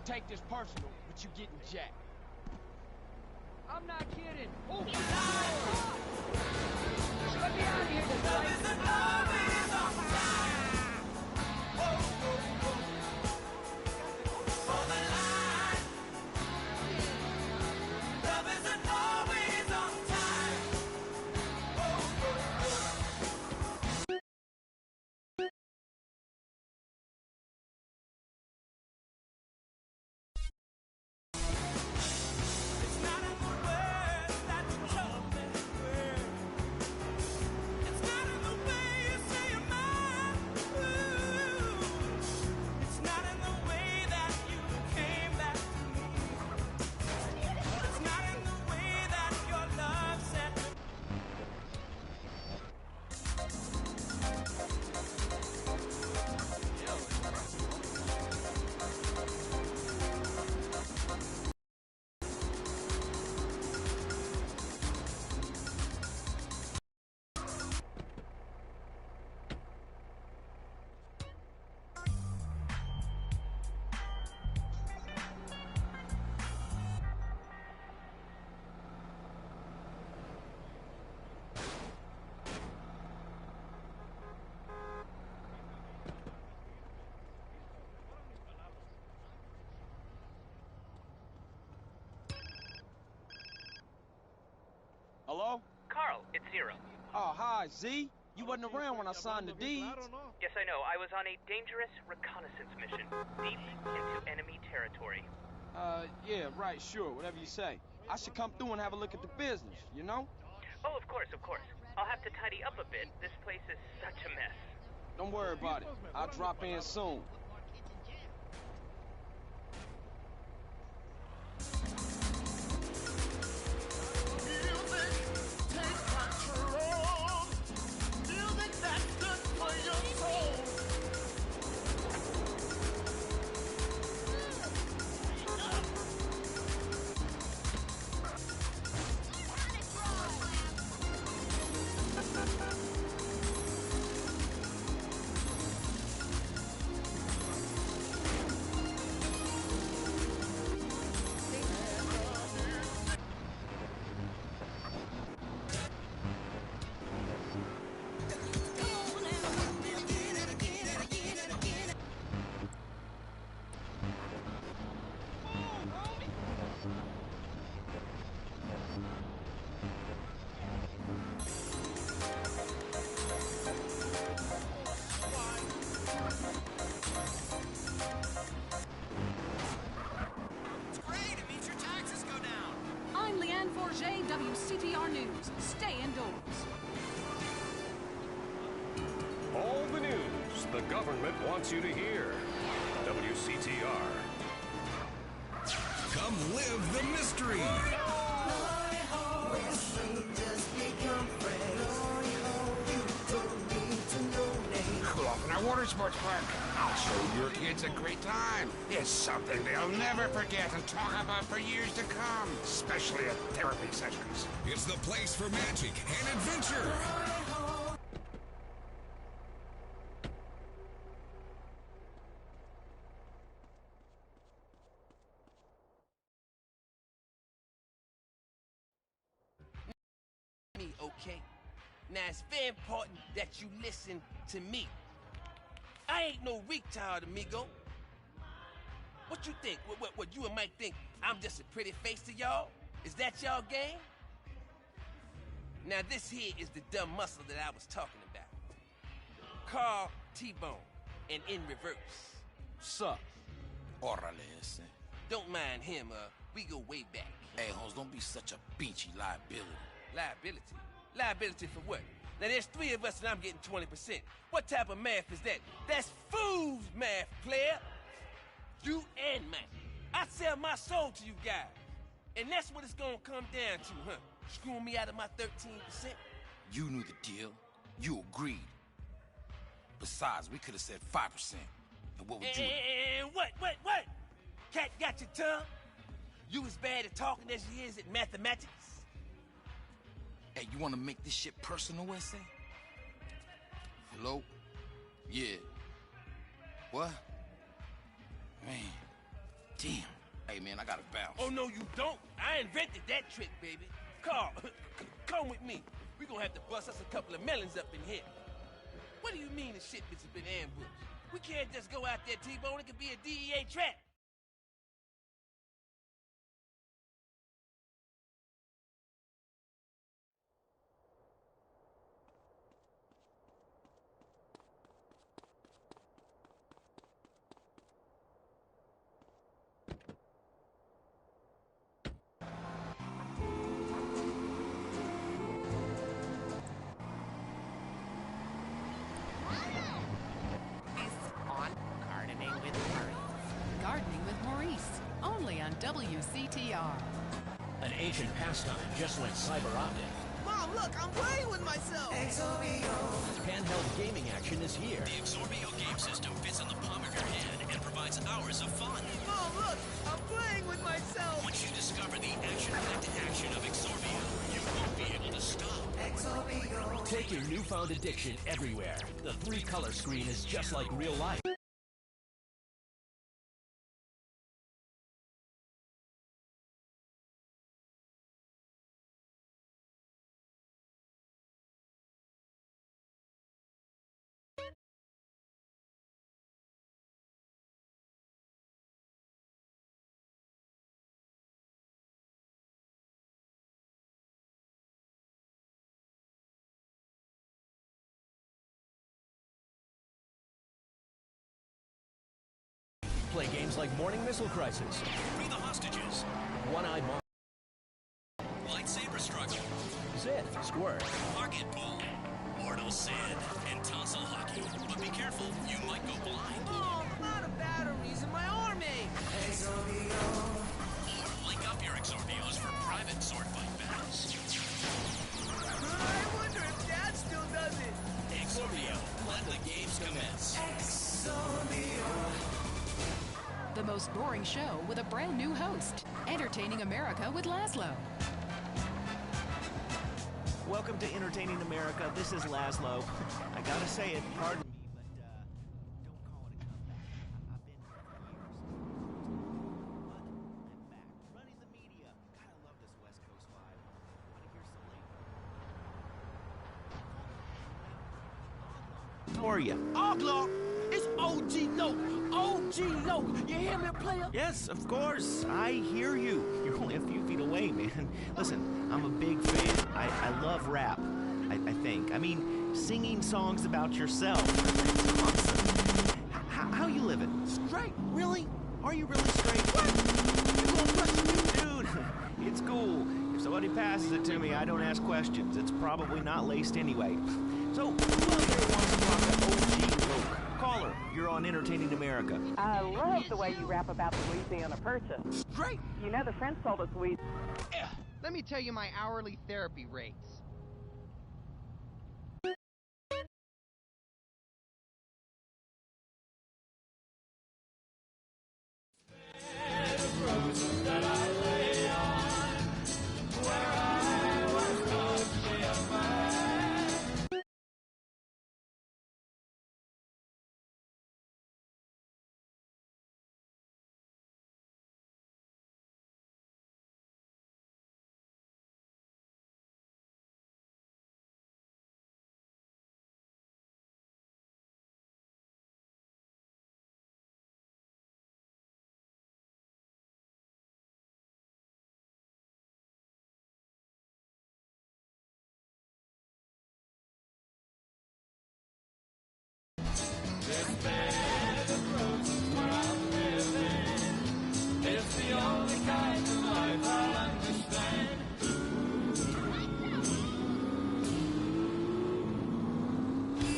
take this personal, but you getting jacked. I'm not kidding. Open the door! Let me out of here tonight. Hello? Carl, it's Zero. Oh, hi, Z. You wasn't around when I signed the deeds. Yes, I know. I was on a dangerous reconnaissance mission, deep into enemy territory. Yeah, right, sure, whatever you say. I should come through and have a look at the business, you know? Oh, of course, of course. I'll have to tidy up a bit. This place is such a mess. Don't worry about it. I'll drop in soon. WCTR News. Stay indoors. All the news the government wants you to hear. WCTR. Come live the mystery. Cool off in our water sports park. I'll show your kids a great time. It's something they'll never forget and talk about for years to come, especially at therapy sessions. It's the place for magic and adventure. Okay? Now, it's very important that you listen to me. I ain't no retard, amigo. What you think? What you and Mike think I'm just a pretty face to y'all? Is that y'all game? Now, this here is the dumb muscle that I was talking about. Carl T-Bone, and in reverse. Sup? Orale ese. Don't mind him, we go way back. Hey, Holmes, don't be such a beachy liability. Liability? Liability for what? Now, there's 3 of us and I'm getting 20%. What type of math is that? That's fool's math, player. You and Mike. I sell my soul to you guys. And that's what it's gonna come down to, huh? Screwing me out of my 13%? You knew the deal. You agreed. Besides, we could have said 5%. And what would you... And what? Cat got your tongue? You as bad at talking as you is at mathematics? Hey, you want to make this shit personal, S.A.? Hello? Yeah. What? Man, Damn. Hey, man, I gotta bounce. Oh, no, you don't. I invented that trick, baby. Carl, come with me. We're gonna have to bust us a couple of melons up in here. What do you mean the shipments have been ambushed? We can't just go out there, T-Bone. It could be a DEA trap. Only on WCTR. An ancient pastime just went cyber optic. Mom, look, I'm playing with myself! Handheld gaming action is here. The Exorbio game system fits in the palm of your hand and provides hours of fun. Mom, look, I'm playing with myself! Once you discover the action-packed action of Exorbio, you won't be able to stop. Exorbio. Take your newfound addiction everywhere. The 3-color screen is just like real life. Play games like Morning Missile Crisis, Free the Hostages, One-Eyed Monster, Lightsaber Struggle, Zith, Squirt, Pocket Pull, Mortal Sin, and Tonsil Hockey. But be careful, you might go blind. Mom, I'm out of batteries in my arm ache! Or link up your Exorbios for private sword fight battles. I wonder if Dad still does it! Exorbio, let the games commence. The most boring show with a brand new host. Entertaining America with Laszlo. Welcome to Entertaining America. This is Laszlo. I gotta say it, pardon me, but don't call it a comeback. I've been here for years. But I'm back, running the media. God, I love this West Coast vibe. Want to hear some late? How are you? Oglok! It's OG Loke! OG Loke! You hear me, player? Yes, of course. I hear you. You're only a few feet away, man. Listen, I'm a big fan. I love rap, I think. I mean, singing songs about yourself. It's awesome. How you living? Straight? Really? Are you really straight? What? You gonna question me? Dude, it's cool. If somebody passes it to me, I don't ask questions. It's probably not laced anyway. So, who out there wants to talk to OG Loke? Caller, you're on Entertaining America. I love the way you rap about the Louisiana Purchase. Straight! You know the friends told us we... Let me tell you my hourly therapy rates. This bed of roses where I'm living, it's the only kind of life I'll understand.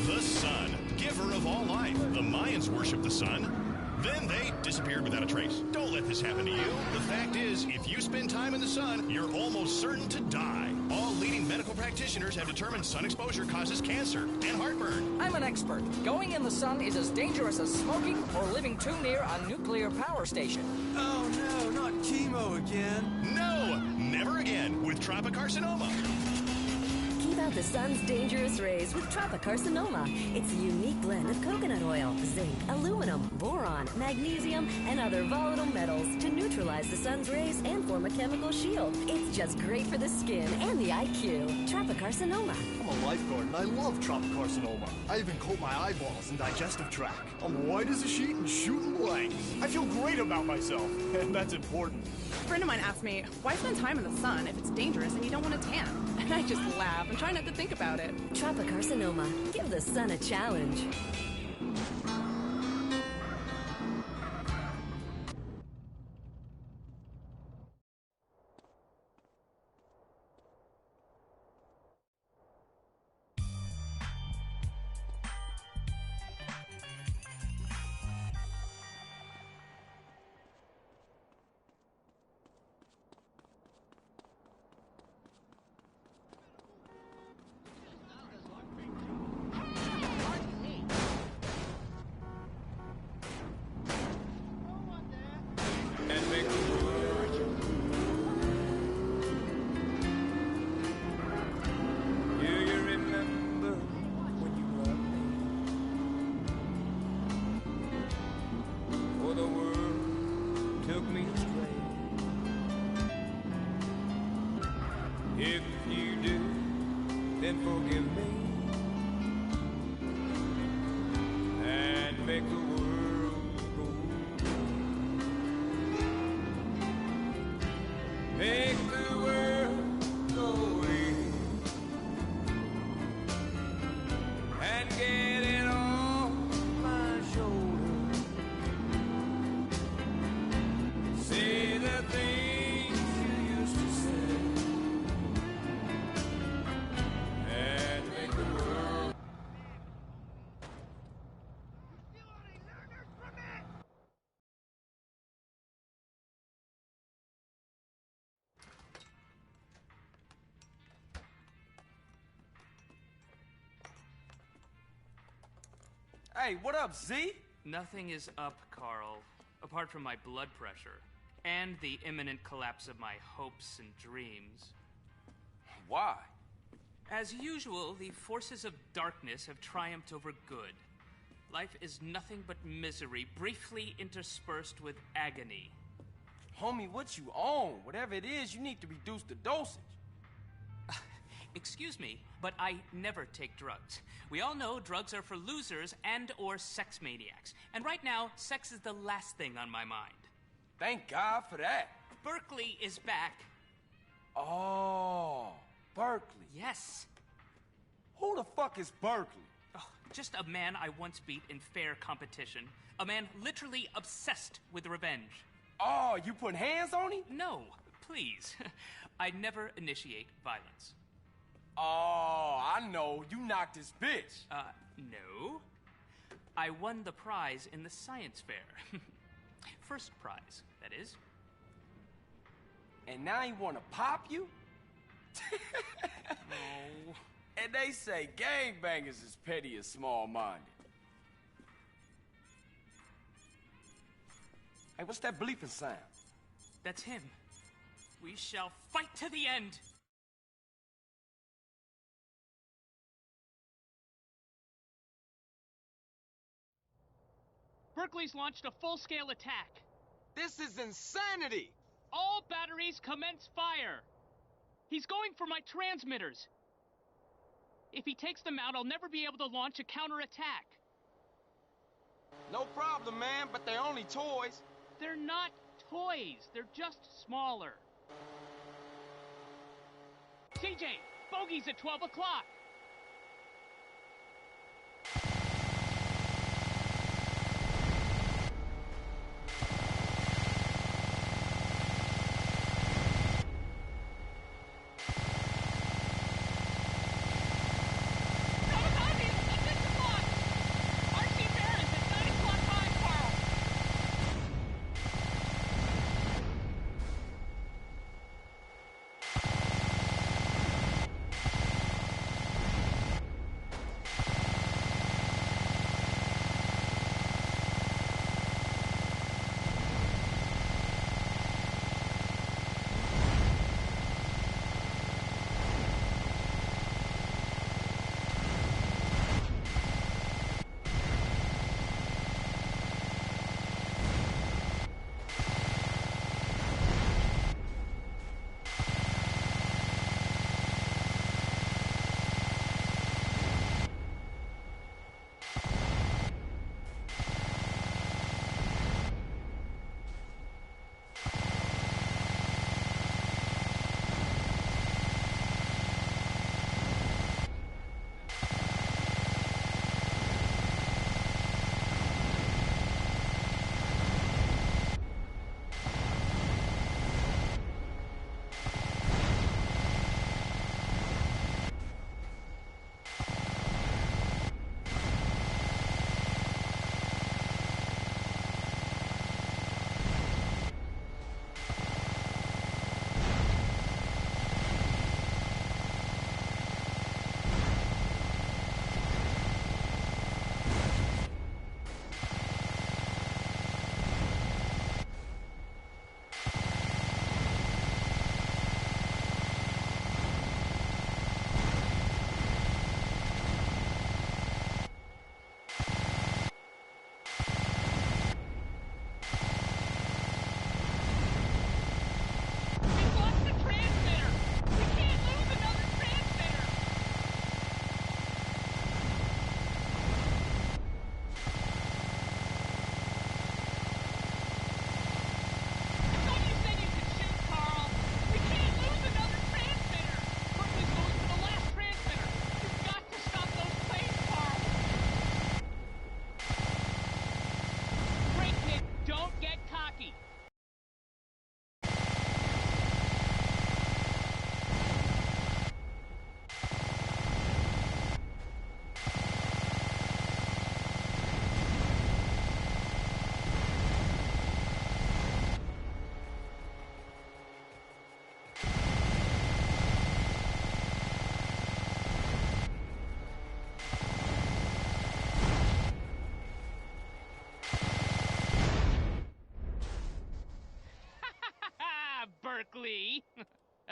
The sun, giver of all life. The Mayans worship the sun. Then they disappeared without a trace. Don't let this happen to you. The fact is, if you spend time in the sun, you're almost certain to die. All leading medical practitioners have determined sun exposure causes cancer and heartburn. I'm an expert. Going in the sun is as dangerous as smoking or living too near a nuclear power station. Oh no, not chemo again. No, never again with tropicarcinoma. Keep out the sun's dangerous rays with Tropicarcinoma. It's a unique blend of coconut oil, zinc, aluminum, boron, magnesium, and other volatile metals to neutralize the sun's rays and form a chemical shield. It's just great for the skin and the IQ. Tropicarcinoma. I'm a lifeguard and I love Tropicarcinoma. I even coat my eyeballs and digestive tract. I'm white as a sheet and shooting blanks. I feel great about myself, and that's important. A friend of mine asked me, why spend time in the sun if it's dangerous and you don't want to tan? And I just laugh and try not to think about it. Tropicarcinoma. Give the sun a challenge. Hey, what up, Z? Nothing is up, Carl, apart from my blood pressure and the imminent collapse of my hopes and dreams. Why? As usual, the forces of darkness have triumphed over good. Life is nothing but misery, briefly interspersed with agony. Homie, what you on? Whatever it is, you need to reduce the dosage. Excuse me, but I never take drugs. We all know drugs are for losers and or sex maniacs. And right now, sex is the last thing on my mind. Thank God for that. Berkeley is back. Oh, Berkeley. Yes. Who the fuck is Berkeley? Oh, just a man I once beat in fair competition. A man literally obsessed with revenge. Oh, you put hands on him? No, please. I never initiate violence. Oh, I know. You knocked this bitch. No. I won the prize in the science fair. First prize, that is. And now he wanna pop you? No. And they say gangbangers is petty and small-minded. Hey, what's that bleeping sound? That's him. We shall fight to the end. Berkeley's launched a full-scale attack. This is insanity! All batteries commence fire! He's going for my transmitters. If he takes them out, I'll never be able to launch a counterattack. No problem, man, but they're only toys. They're not toys. They're just smaller. CJ, bogey's at 12 o'clock.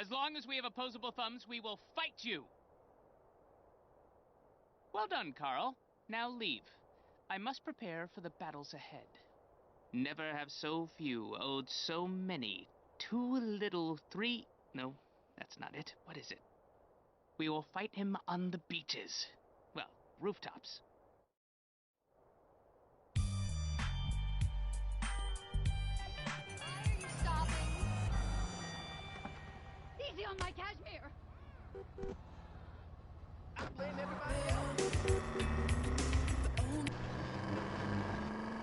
As long as we have opposable thumbs, we will fight you. Well done, Carl. Now leave. I must prepare for the battles ahead. Never have so few owed so many. Too little, three... No, that's not it. What is it? We will fight him on the beaches. Well, rooftops. Why are you stopping? Easy on my cashmere. I blame everybody else.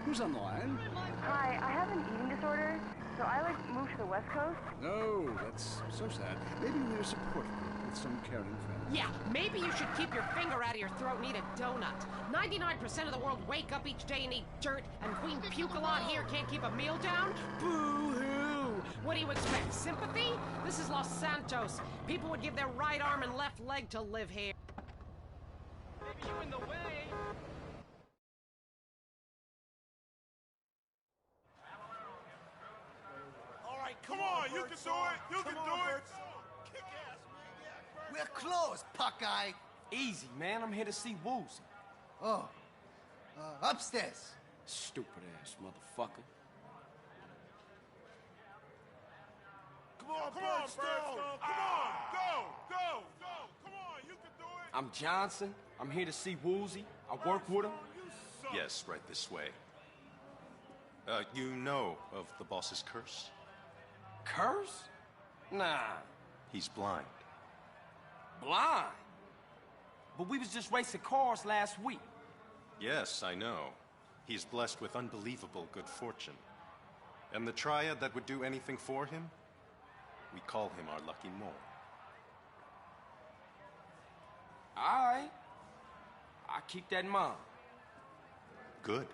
Who's on the line? Hi, I have an eating disorder, so I moved to the West Coast. No, that's so sad. Maybe you need a support group with some caring friends. Yeah, maybe you should keep your finger out of your throat and eat a donut. 99% of the world wake up each day and eat dirt, and Queen Puke-a-Lot here can't keep a meal down? Boo-hoo! What do you expect, sympathy? This is Los Santos. People would give their right arm and left leg to live here. Maybe you in the way. Come on, you can do it. You can do it. Kick ass, man. We're closed, Puckeye. Easy, man. I'm here to see Woozy. Oh. Upstairs. Stupid ass motherfucker. Come on, Birdstone. Come on, go. Come on, you can do it. I'm Johnson. I'm here to see Woozy. I work with him. Yes, right this way. You know of the boss's curse? Curse? Nah. He's blind. Blind? But we was just racing cars last week. Yes, I know. He's blessed with unbelievable good fortune. And the triad that would do anything for him, we call him our lucky mole. All right. I'll keep that in mind. Good.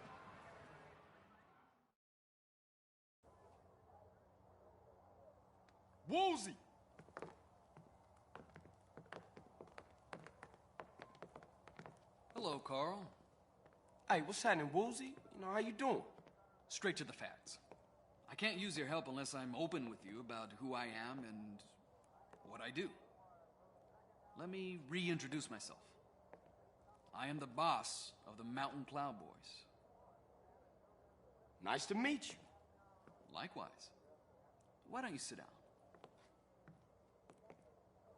Woozy! Hello, Carl. Hey, what's happening, Woozy? You know, how you doing? Straight to the facts. I can't use your help unless I'm open with you about who I am and what I do. Let me reintroduce myself. I am the boss of the Mountain Plowboys. Nice to meet you. Likewise. Why don't you sit down?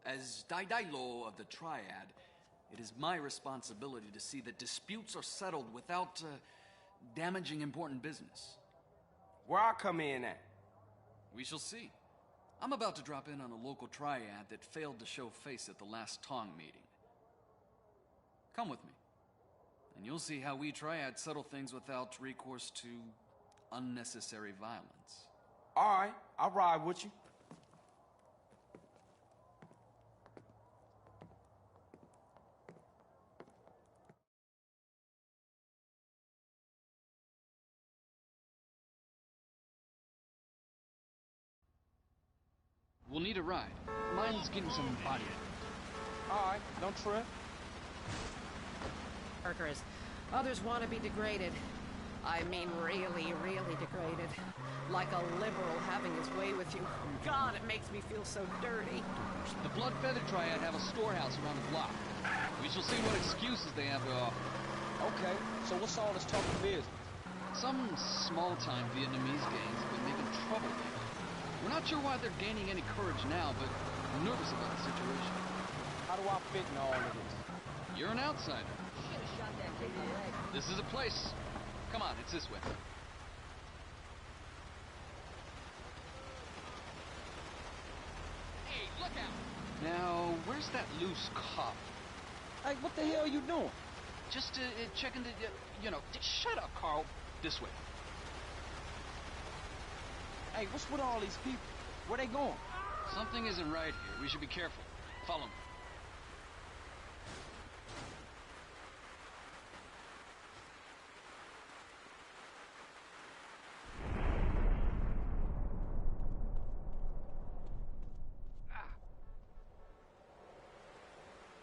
As Daidai-lo of the Triad, it is my responsibility to see that disputes are settled without damaging important business. Where I come in at? We shall see. I'm about to drop in on a local Triad that failed to show face at the last Tong meeting. Come with me, and you'll see how we Triads settle things without recourse to unnecessary violence. All right, I'll ride with you. We'll need a ride. Mine's getting some body. All right, don't trip. Workers. Others want to be degraded. I mean really, really degraded. Like a liberal having his way with you. God, it makes me feel so dirty. The Blood Feather Triad have a storehouse around the block. We shall see what excuses they have to offer. Okay, so what's all this talk of business? Some small-time Vietnamese gangs have been making trouble lately. We're not sure why they're gaining any courage now, but I'm nervous about the situation. How do I fit in all of this? You're an outsider. This is a place. Come on, it's this way. Hey, look out! Now, where's that loose cop? Hey, what the hell are you doing? Just checking to, shut up, Carl. This way. Hey, what's with all these people? Where they going? Something isn't right here. We should be careful. Follow me.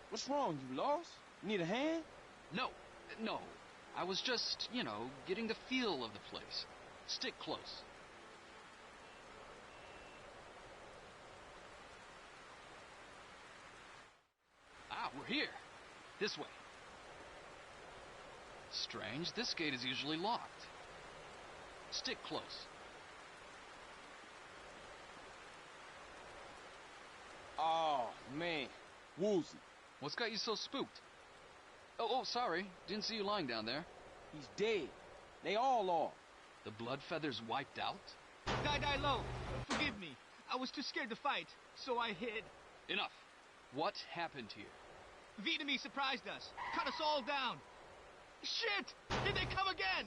What's wrong? You lost? Need a hand? No. I was just, getting the feel of the place. Stick close. here. This way. Strange, this gate is usually locked. Stick close. Oh, man. Woozy. What's got you so spooked? Oh, sorry. Didn't see you lying down there. He's dead. They all are. The blood feathers wiped out? Die low. Forgive me. I was too scared to fight, so I hid. Enough. What happened here? Vietnamese surprised us. Cut us all down. Shit! Here they come again!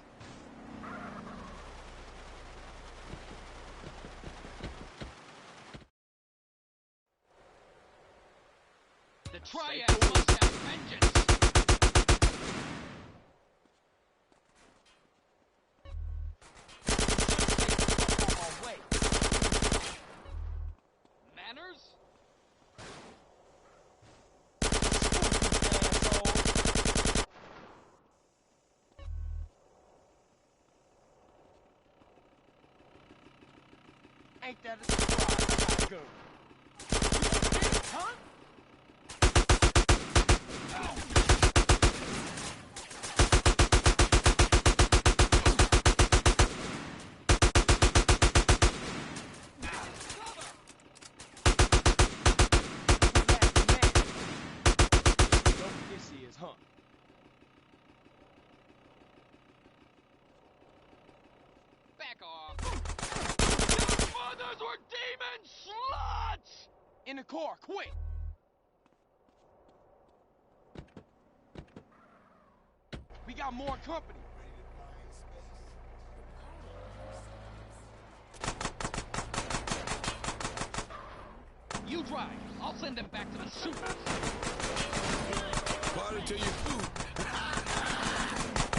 The Triad must have vengeance! Manners? Ain't that a surprise? I gotta go. Huh? Back off! Mothers were demon sluts! In the car, quick! We got more company. You drive. I'll send them back to the sewers. Party till you poop.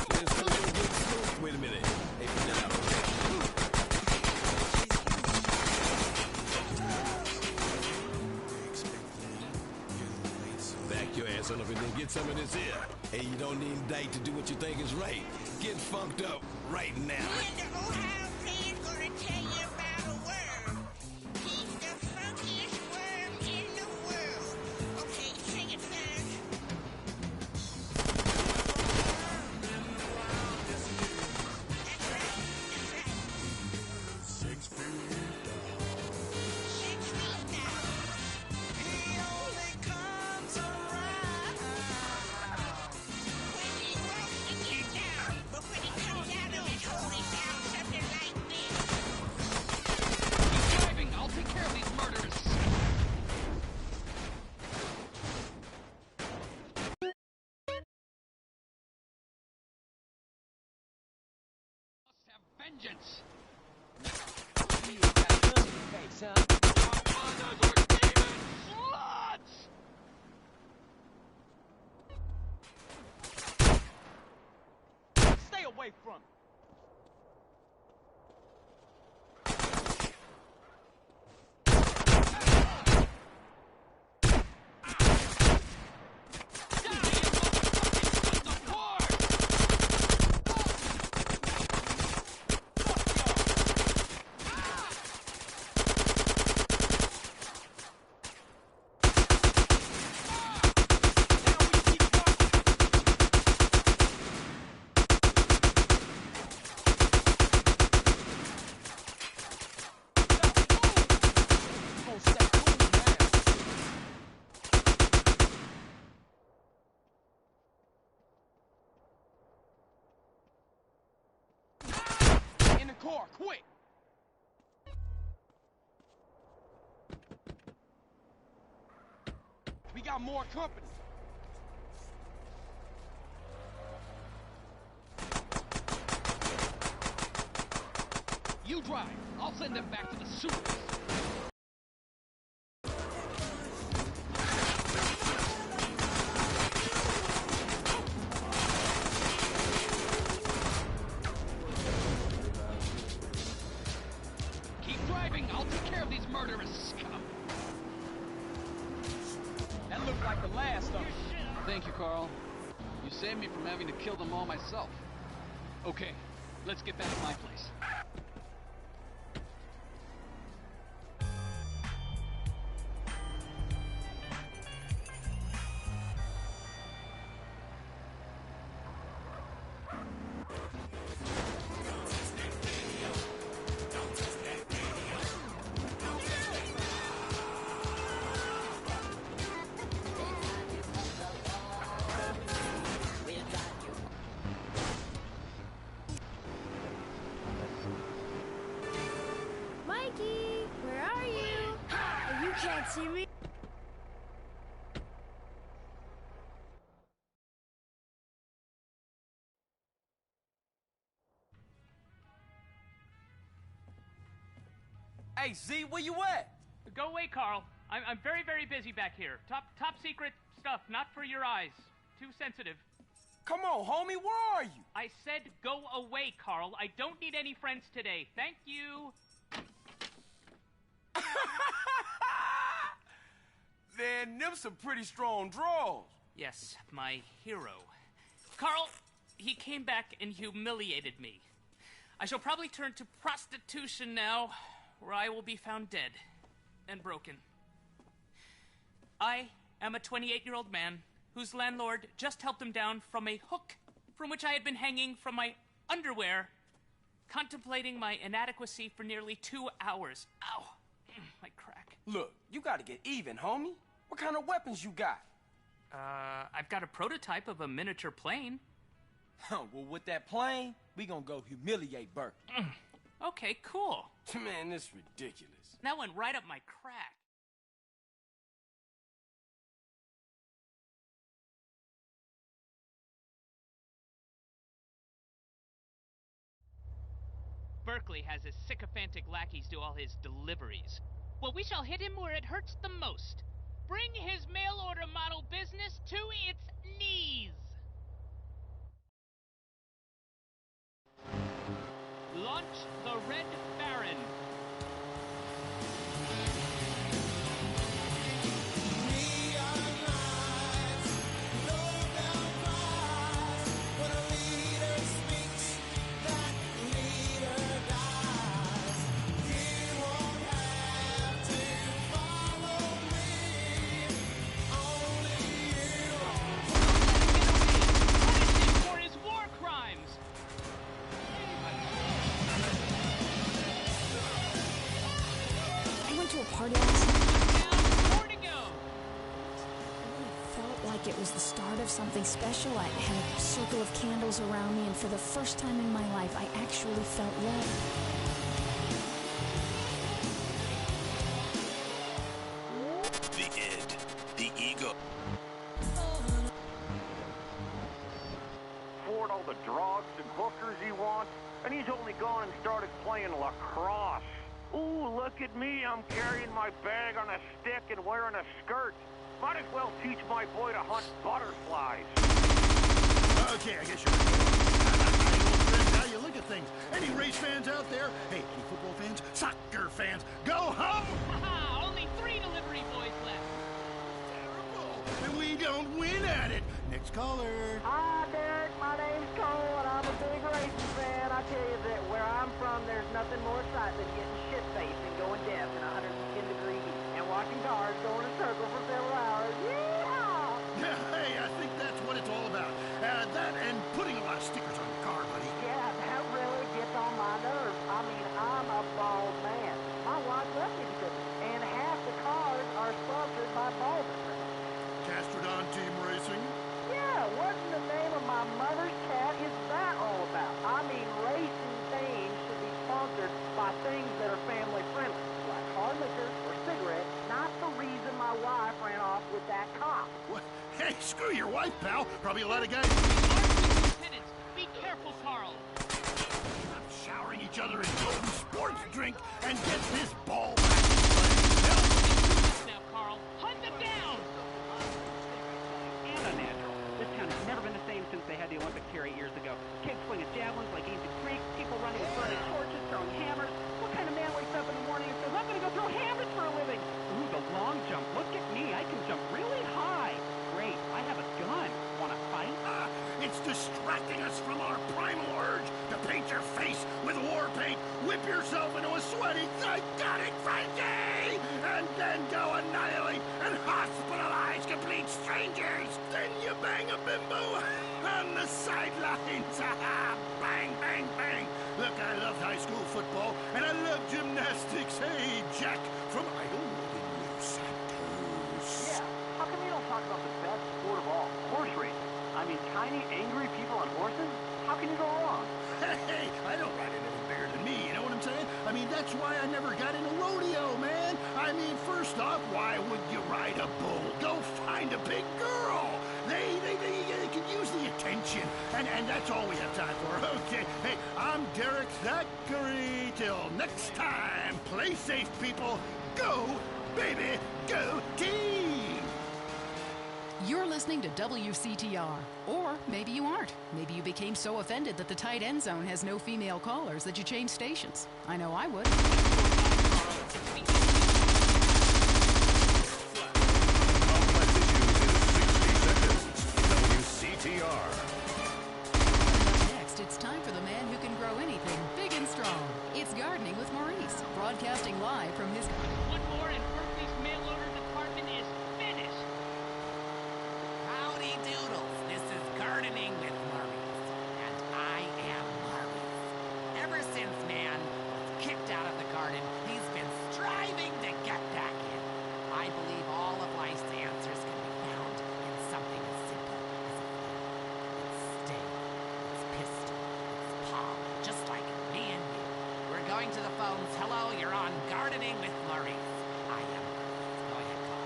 Let's go get smoked. Wait a minute. Hey, put that out. Back your ass on up and then get some of this here. Hey, you don't need Dyke to do what you think is right. Get funked up right now. Vengeance! You got a gun in your face, huh? Mothers were demon sluts! Stay away from me. Car, quick! We got more company. You drive. I'll send them back to the sewers. I'll take care of these murderous scum. That looked like the last of them. Thank you, Carl. You saved me from having to kill them all myself. Okay, let's get back to my place. see me? Hey, Z, where you at? Go away, Carl. I'm very, very busy back here. Top secret stuff, not for your eyes. Too sensitive. Come on, homie, where are you? I said go away, Carl. I don't need any friends today. Thank you. Man, them some pretty strong draws. Yes, my hero. Carl, he came back and humiliated me. I shall probably turn to prostitution now, where I will be found dead and broken. I am a 28-year-old man whose landlord just helped him down from a hook from which I had been hanging from my underwear, contemplating my inadequacy for nearly 2 hours. Ow, my crack. Look, you gotta get even, homie. What kind of weapons you got? I've got a prototype of a miniature plane. Well, with that plane, we gonna go humiliate Burke. Okay, cool. Man, this is ridiculous. That went right up my crack. Berkeley has his sycophantic lackeys do all his deliveries. Well, we shall hit him where it hurts the most. Bring his mail-order model business to its knees. Launch the Red Baron. Party last night. It felt like it was the start of something special. I had a circle of candles around me, and for the first time in my life, I actually felt love. The id, the ego. Afford all the drugs and hookers he wants, and he's only gone and started playing lacrosse. Ooh, look at me, I'm carrying my bag on a stick and wearing a skirt. Might as well teach my boy to hunt butterflies. Okay, I guess you're right. How you look at things. Any race fans out there? Hey, any football fans? Soccer fans? Go home! Haha, only 3 delivery boys left. Terrible. And we don't win at it. Next caller. Hi, Derek. My name's Cole, and I'm a big racing fan. I tell you that where I'm from, there's nothing more exciting than getting shit-faced and going deaf in 110 degree heat and watching cars go in a circle for several hours. Yeah! Hey, I think that's what it's all about. That and putting a lot of stickers on your car, buddy. Yeah, that really gets on my nerves. I mean, I'm a bald man. My wife left me because of it, and half the cars are sponsored by baldness. Castrodon Team Racing? Yeah, what's the name of my mother's cat is that all about? I mean, racing things should be sponsored by things that are family friendly, like hard liquor or cigarettes, not the reason my wife ran off with that cop. What? Hey, screw your wife, pal. Probably a lot of guys... Lieutenants, be careful, Carl. Stop showering each other in golden sports drink and get this ball back. Now, Carl, hunt them down! And unnatural. This town has never been the same since they had the Olympics here 8 years ago. Kids swinging javelins like ancient Greeks, people running with burning torches, throwing hammers. What kind of man wakes up in the morning and says, I'm gonna go throw hammers for a living? Ooh, the long jump. Look at me. I can jump really high. Great. I have a gun. Wanna fight? It's distracting us from our primal urge to paint your face with war paint, whip yourself into a sweaty, psychotic frenzy, and then go annihilate and hospitalize complete strangers. Then you bang a bimbo on the sidelines. Bang, bang, bang. Look, I loved high school football, and I love gymnastics. Hey, Jack from Idlewood in New Santos. Yeah, how come you don't talk about the best sport of all, horse racing? I mean, angry people on horses? How can you go wrong? Hey, I don't ride anything bigger than me, you know what I'm I'm saying? I mean, that's why I never got in a rodeo, man. I mean, first off, why would you ride a bull? Go find a big girl. They can use the attention, and that's all we have time for. Okay, hey, I'm Derek Thackeray. Till next time, play safe, people. Go, baby, go team! You're listening to WCTR. Or maybe you aren't. Maybe you became so offended that the tight end zone has no female callers that you changed stations. I know I would. Complex issues in 60 seconds. WCTR. Next, it's time for the man who can grow anything big and strong. It's Gardening with Maurice, broadcasting live from his... One more and Berkeley's mail order department is finished. Howdy doodles, this is Gardening with Maurice, and I am Maurice. Ever since man was kicked out of the garden, he's been striving to get back in. I believe all of life's answers can be found in something as simple as a flame. It's sting, it's pistol, it's palm, just like me and you. We're going to the phones. Hello, you're on Gardening with Maurice. I am Maurice. Go ahead, call.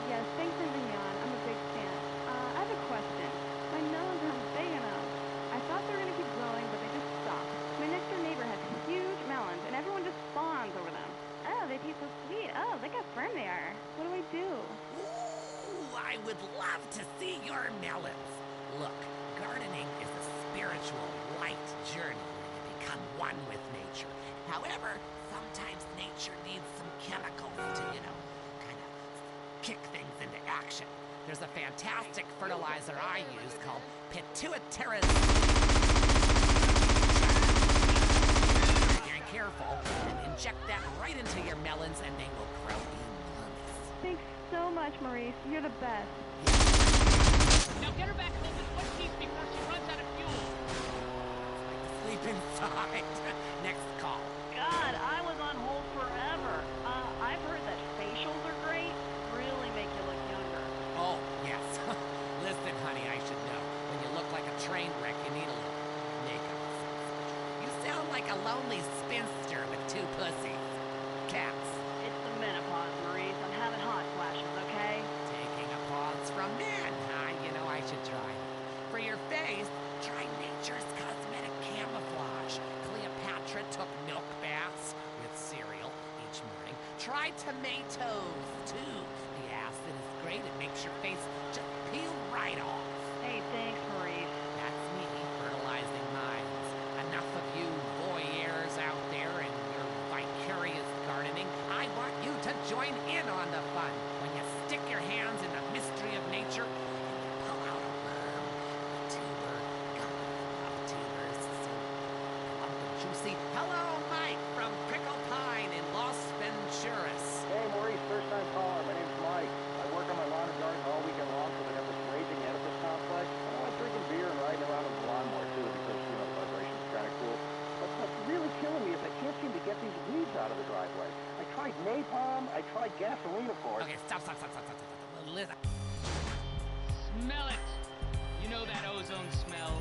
Yes, thanks for having me on. I'm a big fan. I have a question. My melons aren't big enough. I thought they were going to keep growing, but they just stopped. My next door neighbor has huge melons, and everyone just fawns over them. Oh, they taste so sweet. Oh, look how firm they are. What do I do? Ooh, I would love to see your melons. Look, gardening is a spiritual, light journey where you become one with nature. However, sometimes nature needs some chemicals to, kind of kick things into action. There's a fantastic fertilizer I use called pituitary. Be careful and inject that right into your melons and they will grow enormous. Thanks so much, Maurice. You're the best. Now get her back home in one piece before she runs out of fuel. Sleep inside. Next call. God, I was on hold forever. I've heard that facials are great. Really make you look younger. Oh, yes. Listen, honey, I should know. When you look like a train wreck, you need a little makeup. You sound like a lonely spinster with two pussies. Cats. It's the menopause, Maurice. I'm having hot flashes, okay? Taking a pause from men, huh? I should try. For your face, try Nature's Cosmetic Camouflage. Cleopatra took milk baths with cereal each morning. Try tomatoes, too. The acid is great. It makes your face just peel right off. Hey, thanks, Maurice. That's me fertilizing minds. Enough of you voyeurs out there in your vicarious gardening. I want you to join in on the fun. When you stick your hands in the mystery of nature, pull out a worm, a tuber. God, I love tubers. So plump and juicy. Hello, Mike from Pickle Pine in Los Venturas. Hey, Maurice, first-time caller. My name's Mike. I work on my lawn and garden all weekend long because I got this raging edifice complex. And I like drinking beer and riding around on the lawnmower, too, because, the vibration's kind of cool. But what's really killing me is I can't seem to get these weeds out of the driveway. I tried napalm. I tried gasoline, of course. Okay, stop. Listen. Smell it. You know that ozone smell.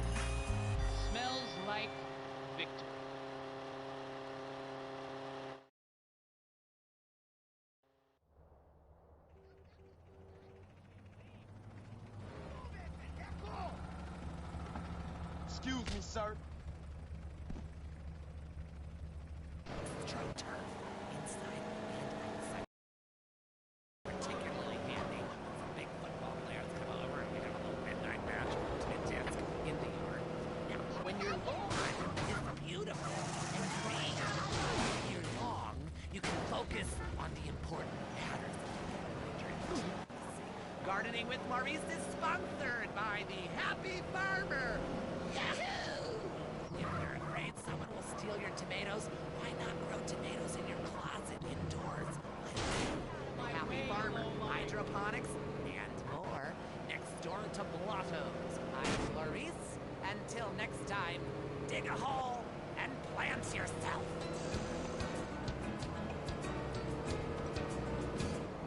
Smells like victory. Excuse me, sir. Try turf, inside and outside. Particularly handy when some big football players come over and we have a little midnight match intense in the yard. Now, when your lawn is beautiful and green year long, you can focus on the important matters of nature. Gardening with Maurice is sponsored by the Happy Farmer. Yahoo! If you're afraid someone will steal your tomatoes, why not grow tomatoes in your closet indoors? Happy Farmer, hydroponics, and more. Next door to Blotto's. I'm Maurice. Until next time, dig a hole and plant yourself.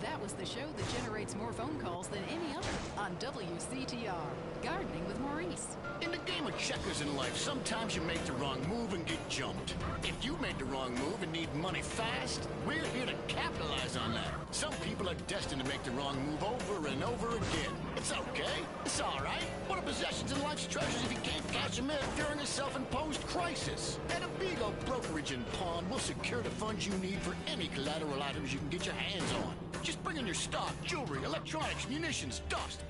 That was hosts the show that generates more phone calls than any other on WCTR. Gardening with Maurice. In the game of checkers in life, sometimes you make the wrong move and get jumped. If you made the wrong move and need money fast, we're here to capitalize on that. Some people are destined to make the wrong move over and over again. It's okay. It's all right. What are possessions and life's treasures if you can't cash them in during a self-imposed crisis? At Abigo Brokerage and Pawn, we'll secure the funds you need for any collateral items you can get your hands on. Just bring in your stock, jewelry, electronics, munitions, dust.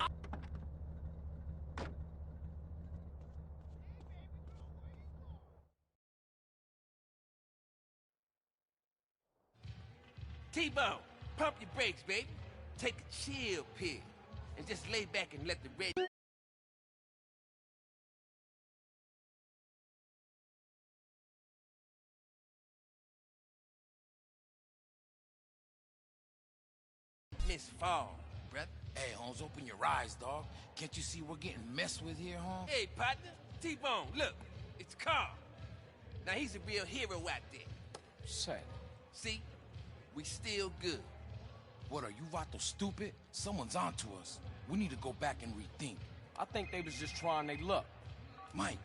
T-Bone, pump your brakes, baby. Take a chill pill and just lay back and let the red... Miss Fall, brother. Hey, Holmes, open your eyes, dog. Can't you see we're getting messed with here, Holmes? Hey, partner. T-Bone, look. It's Carl. Now, he's a real hero out there. Say. See? We still good. What, are you Vato stupid? Someone's onto us. We need to go back and rethink. I think they was just trying their luck. Mike,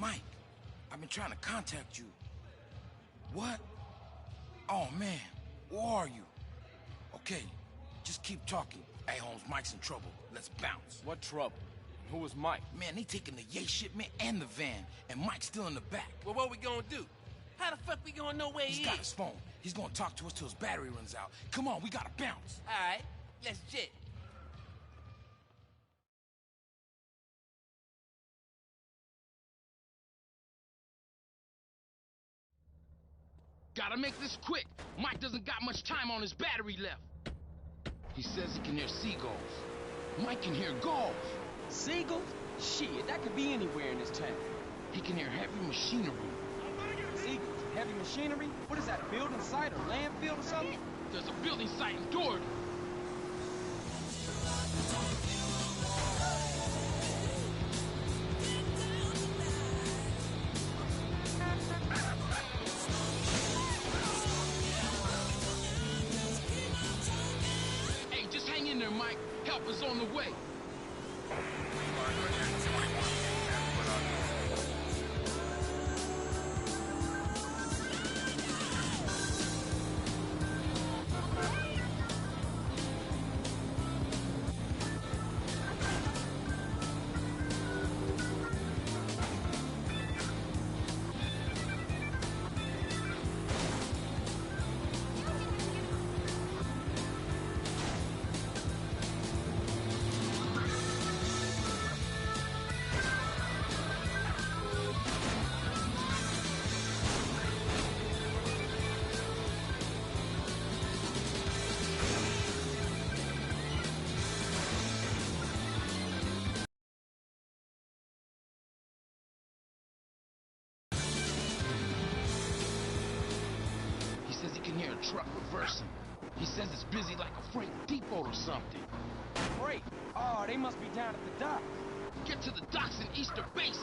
I've been trying to contact you. What? Oh, man, where are you? Okay, just keep talking. Hey, Holmes, Mike's in trouble. Let's bounce. What trouble? Who was Mike? Man, they taking the Yay shipment and the van, and Mike's still in the back. Well, what we gonna do? How the fuck we gonna know where he is? He's got his phone. He's gonna talk to us till his battery runs out. Come on, we gotta bounce. All right, let's jet. Gotta make this quick. Mike doesn't got much time on his battery left. He says he can hear seagulls. Mike can hear gulls. Seagulls? Shit, that could be anywhere in this town. He can hear heavy machinery. Seagulls? Heavy machinery? What is that, a building site or landfill or something? There's a building site in Doherty. Hey, just hang in there, Mike. Help is on the way. He says he can hear a truck reversing. He says it's busy like a freight depot or something. Freight? Oh, they must be down at the dock. Get to the docks in Easter Basin.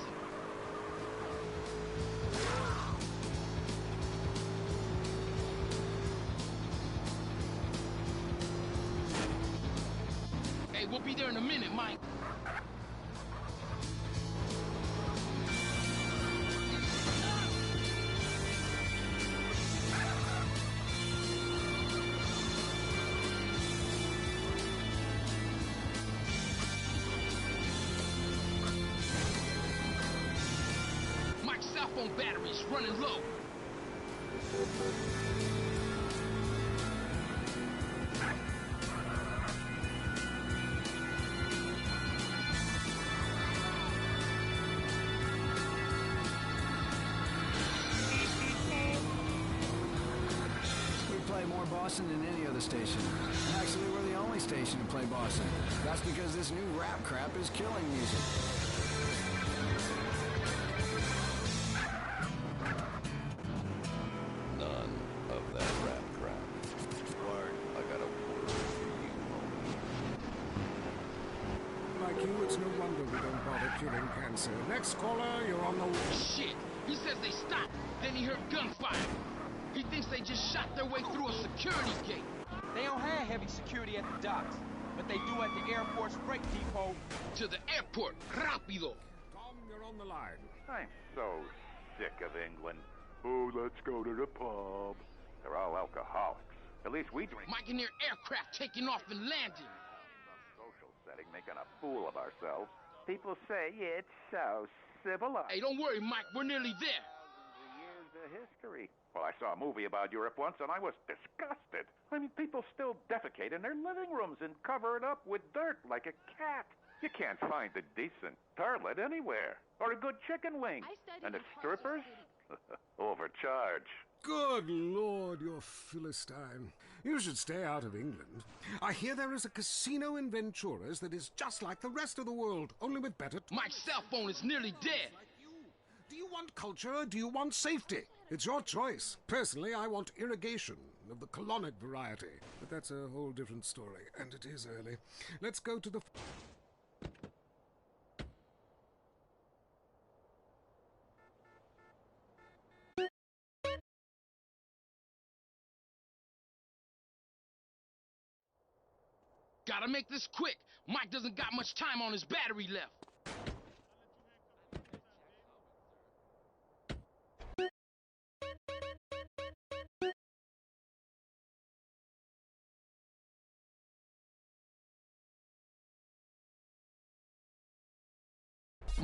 Hey, we'll be there in a minute, Mike. Mike's cell phone battery's running low. We play more Boston than any other station. Actually, we're the only station to play Boston. That's because this new rap crap is killing music. None of that rap crap. Ward, I got a word for you, homie. Like you, it's no wonder we don't bother curing cancer. Next caller, you're on the way. Shit! He says they stopped, then he heard gunfire. He thinks they just shot their way through a security gate. They don't have heavy security at the docks, but they do at the airport's freight depot. To the airport, rápido! Tom, you're on the line. I'm so sick of England. Oh, let's go to the pub. They're all alcoholics. At least we drink. Mike and their aircraft taking off and landing. Some social setting, making a fool of ourselves. People say it's so civilized. Hey, don't worry, Mike. We're nearly there. Years of history. Well, I saw a movie about Europe once, and I was disgusted. I mean, people still defecate in their living rooms and cover it up with dirt like a cat. You can't find a decent toilet anywhere. Or a good chicken wing. And the strippers? Overcharge. Good Lord, you're Philistine. You should stay out of England. I hear there is a casino in Ventura's that is just like the rest of the world, only with better... My cell phone is nearly dead. Do you want culture or do you want safety? It's your choice. Personally, I want irrigation of the colonic variety. But that's a whole different story, and it is early. Let's go to the... Gotta make this quick. Mike doesn't got much time on his battery left.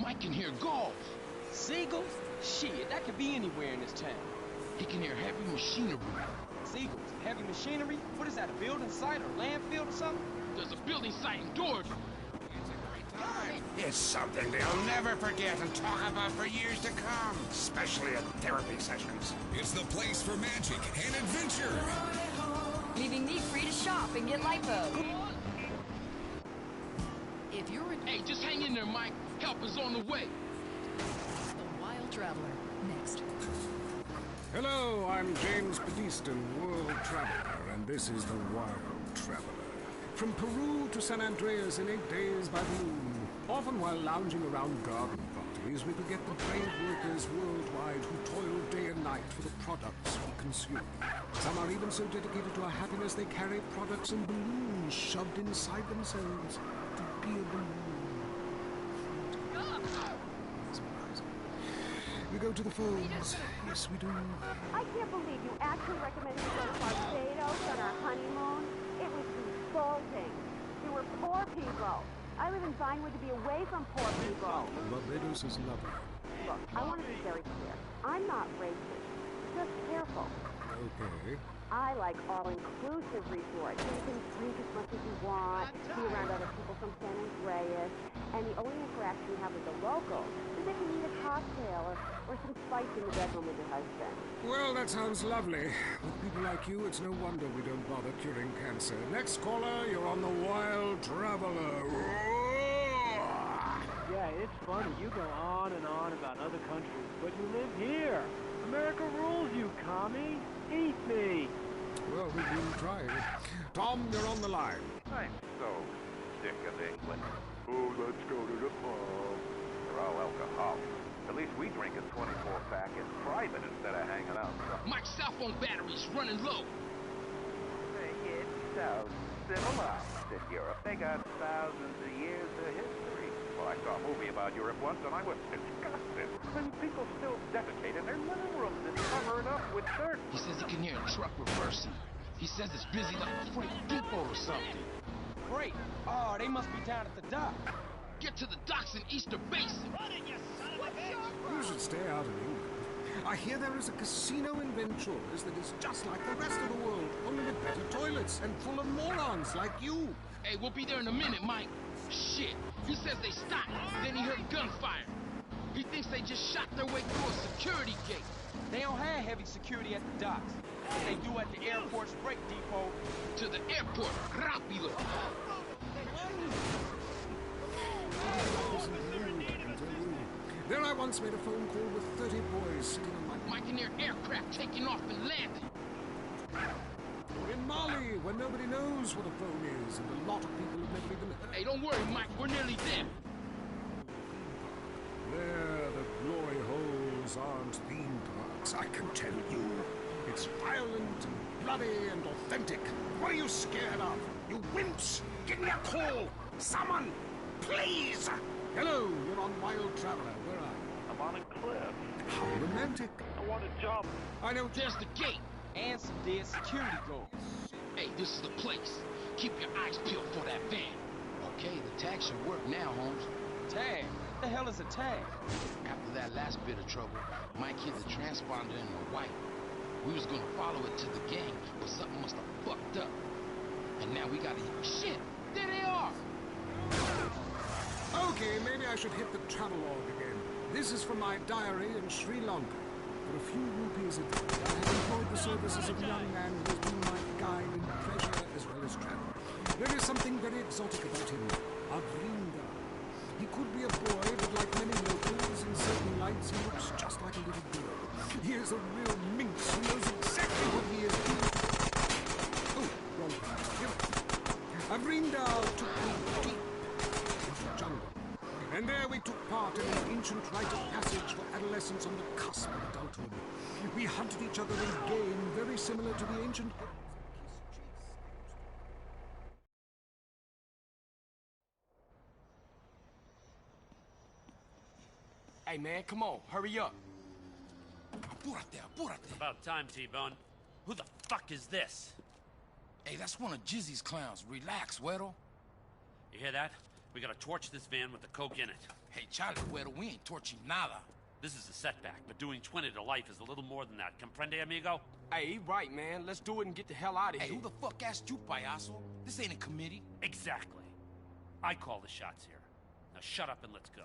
Mike can hear gulls. Seagulls? Shit, that could be anywhere in this town. He can hear heavy machinery. Seagulls? Heavy machinery? What is that, a building site or landfill or something? There's a building site in Georgia. It's something they'll never forget and talk about for years to come, especially at therapy sessions. It's the place for magic and adventure. Leaving me free to shop and get lipo. If you're in... Hey, just hang in there, Mike. Help is on the way. The Wild Traveler, next. Hello, I'm James Pediston, World Traveler, and this is the Wild Traveler. From Peru to San Andreas in 8 days by the moon. Often while lounging around garden parties, we forget the brave workers worldwide who toil day and night for the products we consume. Some are even so dedicated to our happiness they carry products in balloons shoved inside themselves to be a balloon. We go to the phones. Yes, we do. I can't believe you actually recommended we go to Barbados on our honeymoon. It was insulting. We were poor people. I live in Vinewood to be away from poor people. Barbados is lovely. Look, I want to be very clear. I'm not racist. Just careful. Okay. I like all-inclusive resorts. You can drink as much as you want, be around other people from San Andreas, and the only interaction you have with the locals is that you need a cocktail or some spice in the bedroom with your husband. Well, that sounds lovely. With people like you, it's no wonder we don't bother curing cancer. Next caller, you're on the Wild Traveler. Yeah, it's funny. You go on and on about other countries, but you live here. America rules, you commie. Eat me. Well, we've been trying. Tom, you're on the line. I'm so sick of England. Oh, let's go to the pub. They're all alcoholics. At least we drink a 24-pack in private instead of hanging out. Mike's cell phone battery's running low. It's so civilized in Europe. They got thousands of years of history. Well, I saw a movie about Europe once, and I was disgusted. When people still defecate in their living rooms and cover it up with dirt. He says he can hear a truck reversing. He says it's busy like a freight depot or something. Freight? Oh, they must be down at the dock. Get to the docks in Easter Basin. You should stay out of England. I hear there is a casino in Ventura's that is just like the rest of the world, only with better toilets and full of morons like you. Hey, we'll be there in a minute, Mike. Shit, he says they stopped, then he heard gunfire. He thinks they just shot their way through a security gate. They don't have heavy security at the docks, but they do at the airport's freight depot. To the airport, rápido. There I once made a phone call with 30 boys sitting on my... Mike and their aircraft taking off and landing. Or in Mali, where nobody knows what a phone is, and a lot of people have never even heard... Hey, don't worry, Mike, we're nearly there. There, the glory holes aren't theme parks, I can tell you. It's violent and bloody and authentic. What are you scared of? You wimps! Give me a call! Someone! Please! Hello, you're on Wild Traveler. Where are you? I'm on a cliff. How romantic. I want to jump. I know. There's the gate. And some dead security guards. Hey, this is the place. Keep your eyes peeled for that van. Okay, the tag should work now, Holmes. Tag? What the hell is a tag? After that last bit of trouble, Mike hid the transponder in the white. We was gonna follow it to the gang, but something must have fucked up. And now we gotta... Shit! There they are! Okay, maybe I should hit the travelogue again. This is from my diary in Sri Lanka. For a few rupees a day, I have employed the services of a young man who has been my guide in pleasure as well as travel. There is something very exotic about him, Avrinda. He could be a boy, but like many locals, in certain lights he looks just like a little girl. He is a real minx who knows exactly what he is doing. Oh, wrong one. Avrinda took me deep into the jungle. And there we took part in an ancient rite of passage for adolescents on the cusp of adulthood. We hunted each other in game very similar to the ancient... Hey, man, come on, hurry up. About time, T-Bone. Who the fuck is this? Hey, that's one of Jizzy's clowns. Relax, Weddle. You hear that? We gotta torch this van with the coke in it. Hey, Charlie, Weddle, we ain't torching nada. This is a setback, but doing 20 to life is a little more than that. Comprende, amigo? Hey, he right, man. Let's do it and get the hell out of here. Hey, who the fuck asked you, payaso? This ain't a committee. Exactly. I call the shots here. Now shut up and let's go.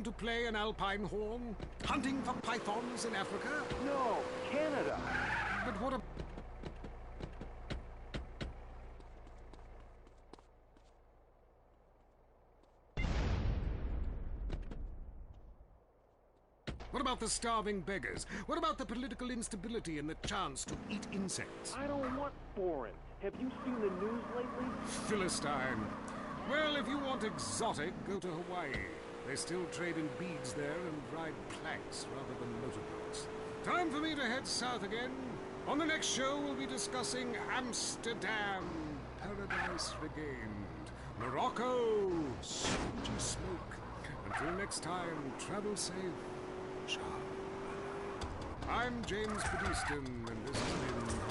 To play an alpine horn? Hunting for pythons in Africa? No, Canada. But what a... What about the starving beggars? What about the political instability and the chance to eat insects? I don't want foreign. Have you seen the news lately? Philistine. Well, if you want exotic, go to Hawaii. They still trade in beads there and ride planks rather than motorboats. Time for me to head south again. On the next show, we'll be discussing Amsterdam, Paradise Regained, Morocco, sweet smoke. Until next time, travel safe. Ciao. I'm James Pediston, and this has been...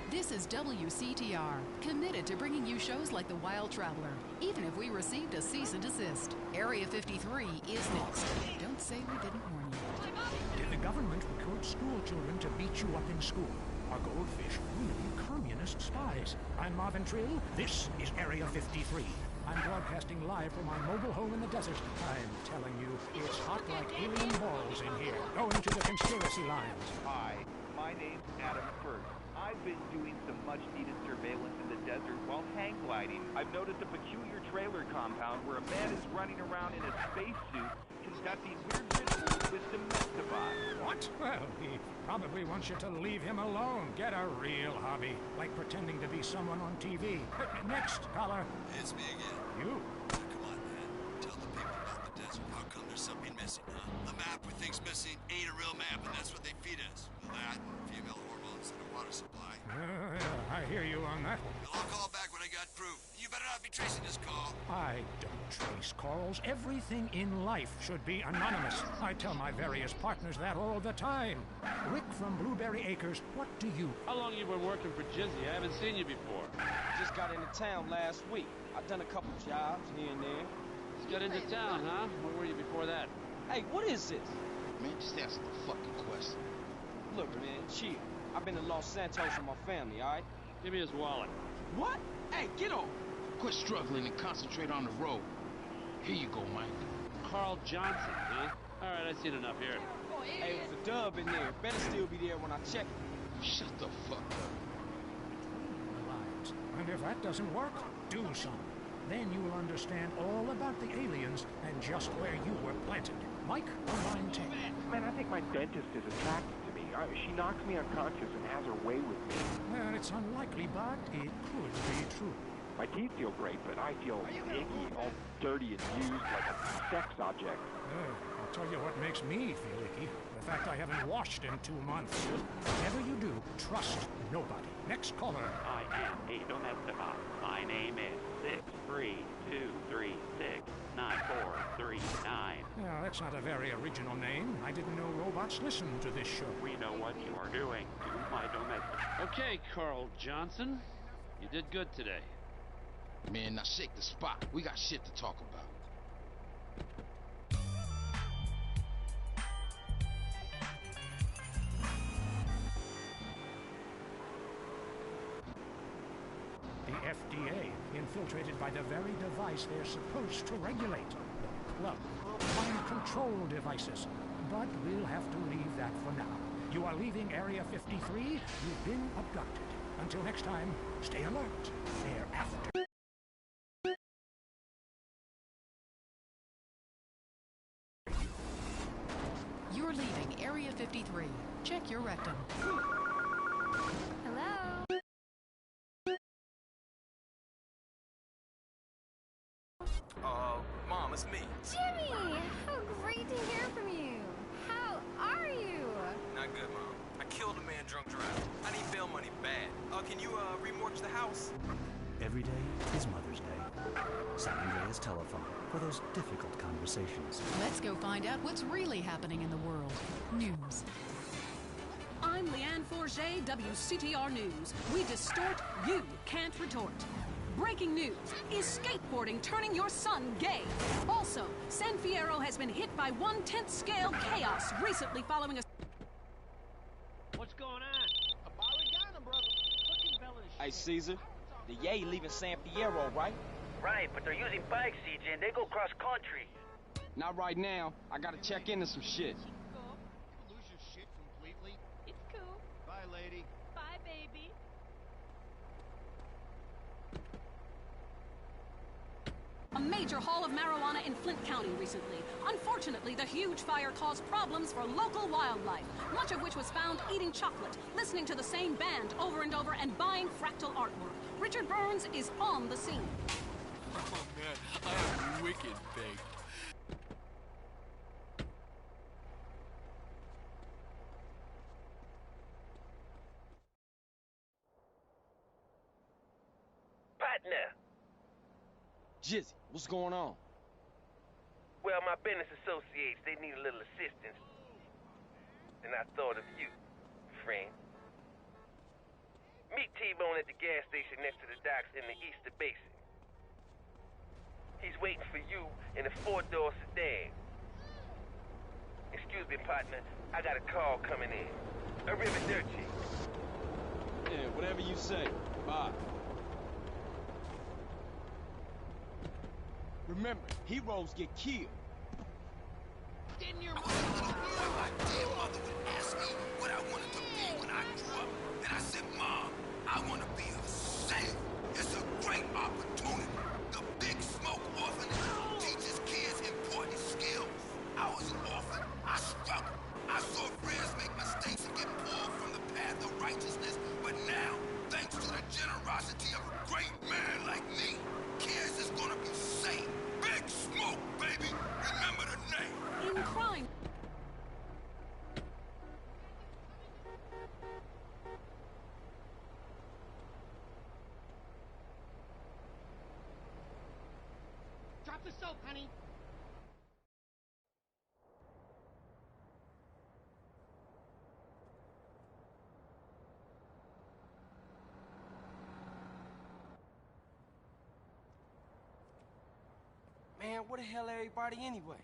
This is WCTR, committed to bringing you shows like The Wild Traveler, even if we received a cease and desist. Area 53 is next. Don't say we didn't warn you. Did the government recruit school children to beat you up in school? Are goldfish really communist spies? I'm Marvin Trill. This is Area 53. I'm broadcasting live from my mobile home in the desert. I'm telling you, it's hot like helium balls in here. Going to the conspiracy lines. Hi, my name's Adam First. I've been doing some much-needed surveillance in the desert while hang gliding. I've noticed a peculiar trailer compound where a man is running around in a spacesuit conducting weird rituals with Demestify. What? Well, he probably wants you to leave him alone. Get a real hobby, like pretending to be someone on TV. Next, caller. It's me again. You? Come on, man. Tell the people about the desert. How come there's something missing, huh? The map we think's missing ain't a real map, and that's what they feed us. Well, that and female hormones and a water supply. I hear you on that. I'll call back when I got proof. You better not be tracing this call. I don't trace calls. Everything in life should be anonymous. I tell my various partners that all the time. Rick from Blueberry Acres, what do you... How long you been working for Jizzy? I haven't seen you before. Just got into town last week. I've done a couple jobs here and there. Just got into town, huh? Where were you before that? Hey, what is this? Man, just answer the fucking question. Look, man, chill. I've been to Los Santos with my family, all right? Give me his wallet. What? Hey, get off! Quit struggling and concentrate on the road. Here you go, Mike. Carl Johnson, huh? All right, I've seen enough here. Hey, it was a dub in there. Better still be there when I check it. Shut the fuck up. Between the lines, it. And if that doesn't work, do some. Then you will understand all about the aliens and just where you were planted. Mike, on line 10. Man, I think my dentist is attracted to me. She knocks me unconscious and has her way with me. Well, it's unlikely, but it could be true. My teeth feel great, but I feel icky, all dirty and used like a sex object. I'll tell you what makes me feel icky. The fact I haven't washed in 2 months. Whatever you do, trust nobody. Next caller. I am a domestic. My name is 632369439. Well, that's not a very original name. I didn't know robots listened to this show. We know what you are doing to my domestic. Okay, Carl Johnson. You did good today. Man, now shake the spot. We got shit to talk about. The FDA, infiltrated by the very device they're supposed to regulate, the club, mind control devices. But we'll have to leave that for now. You are leaving Area 53. You've been abducted. Until next time, stay alert. Thereafter. You're leaving Area 53. Check your rectum. Hello? Mom, it's me. Jimmy! How great to hear from you. How are you? Not good, Mom. I killed a man drunk driving. I need bail money bad. Can you, remortgage the house? Every day is Mother's Day. San Andreas Telephone for those difficult conversations. Let's go find out what's really happening in the world. News. I'm Leanne Forget, WCTR News. We distort, you can't retort. Breaking news. Is skateboarding turning your son gay? Also, San Fierro has been hit by 1/10 scale chaos recently following a... What's going on? Hey, Caesar, the Yay leaving San Fierro, right? Right, but they're using bikes, CJ, and they go cross country. Not right now. I gotta check into some shit. Lose your shit completely? It's cool. Bye, lady. Bye, baby. A major haul of marijuana in Flint County recently. Unfortunately, the huge fire caused problems for local wildlife, much of which was found eating chocolate, listening to the same band over and over, and buying fractal artwork. Richard Burns is on the scene. Oh, man, I am wicked baked. Partner! Jizzy, what's going on? Well, my business associates, they need a little assistance. And I thought of you, friend. Meet T-Bone at the gas station next to the docks in the Easter Basin. He's waiting for you in a 4-door sedan. Excuse me, partner. I got a call coming in. Arrivederci. Yeah, whatever you say. Bye. Remember, heroes get killed. Didn't your mother, my dear mother would ask me what I wanted to be when I grew up, and I said, Mom, I want to be a saint. It's a great opportunity. The Big Smoke Orphanage teaches kids important skills. I was an orphan. I struggled. I saw friends make mistakes and get pulled from the path of righteousness. But now, thanks to the generosity of a great man like me, kids is gonna be safe. Big Smoke, baby. Remember the name. In crime. Drop the soap, honey. Man, where the hell everybody anyway?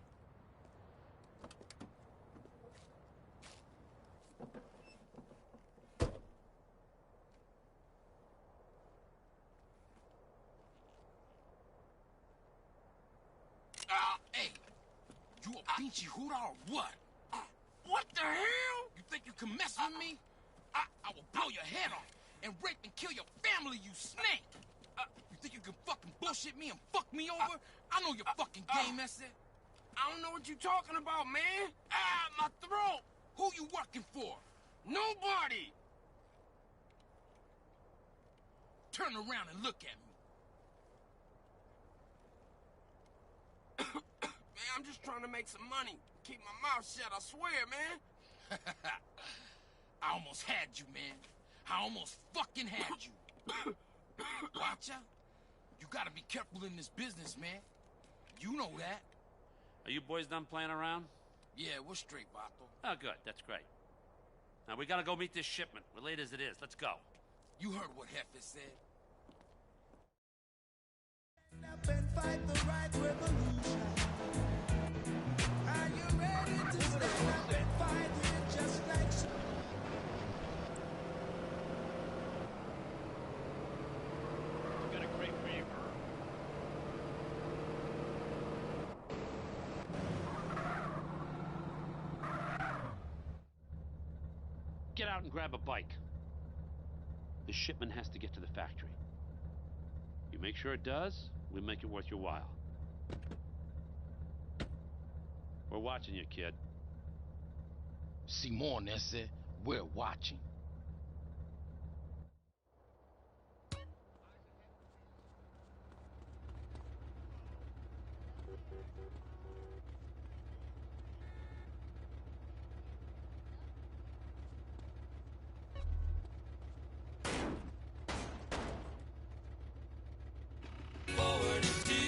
Hey, you a pinchy hooter or what? What the hell? You think you can mess with me? I will blow your head off. and rape and kill your family, you snake! You think you can fucking bullshit me and fuck me over? I know your fucking game, that's it. I don't know what you're talking about, man. My throat! Who you working for? Nobody! Turn around and look at me. Man, I'm just trying to make some money. Keep my mouth shut, I swear, man. I almost had you, man. I almost fucking had you. Watch out. You gotta be careful in this business, man. You know that. Are you boys done playing around? Yeah, we're straight, Vato. Oh, good. That's great. Now, we gotta go meet this shipment. We're late as it is. Let's go. You heard what Hefe said. Up and fight the right revolution. Are you ready to stand up and fight it just like so? Got a great reaper. Get out and grab a bike. The shipment has to get to the factory. You make sure it does, we'll make it worth your while. We're watching you, kid. Simon, that's it. We're watching.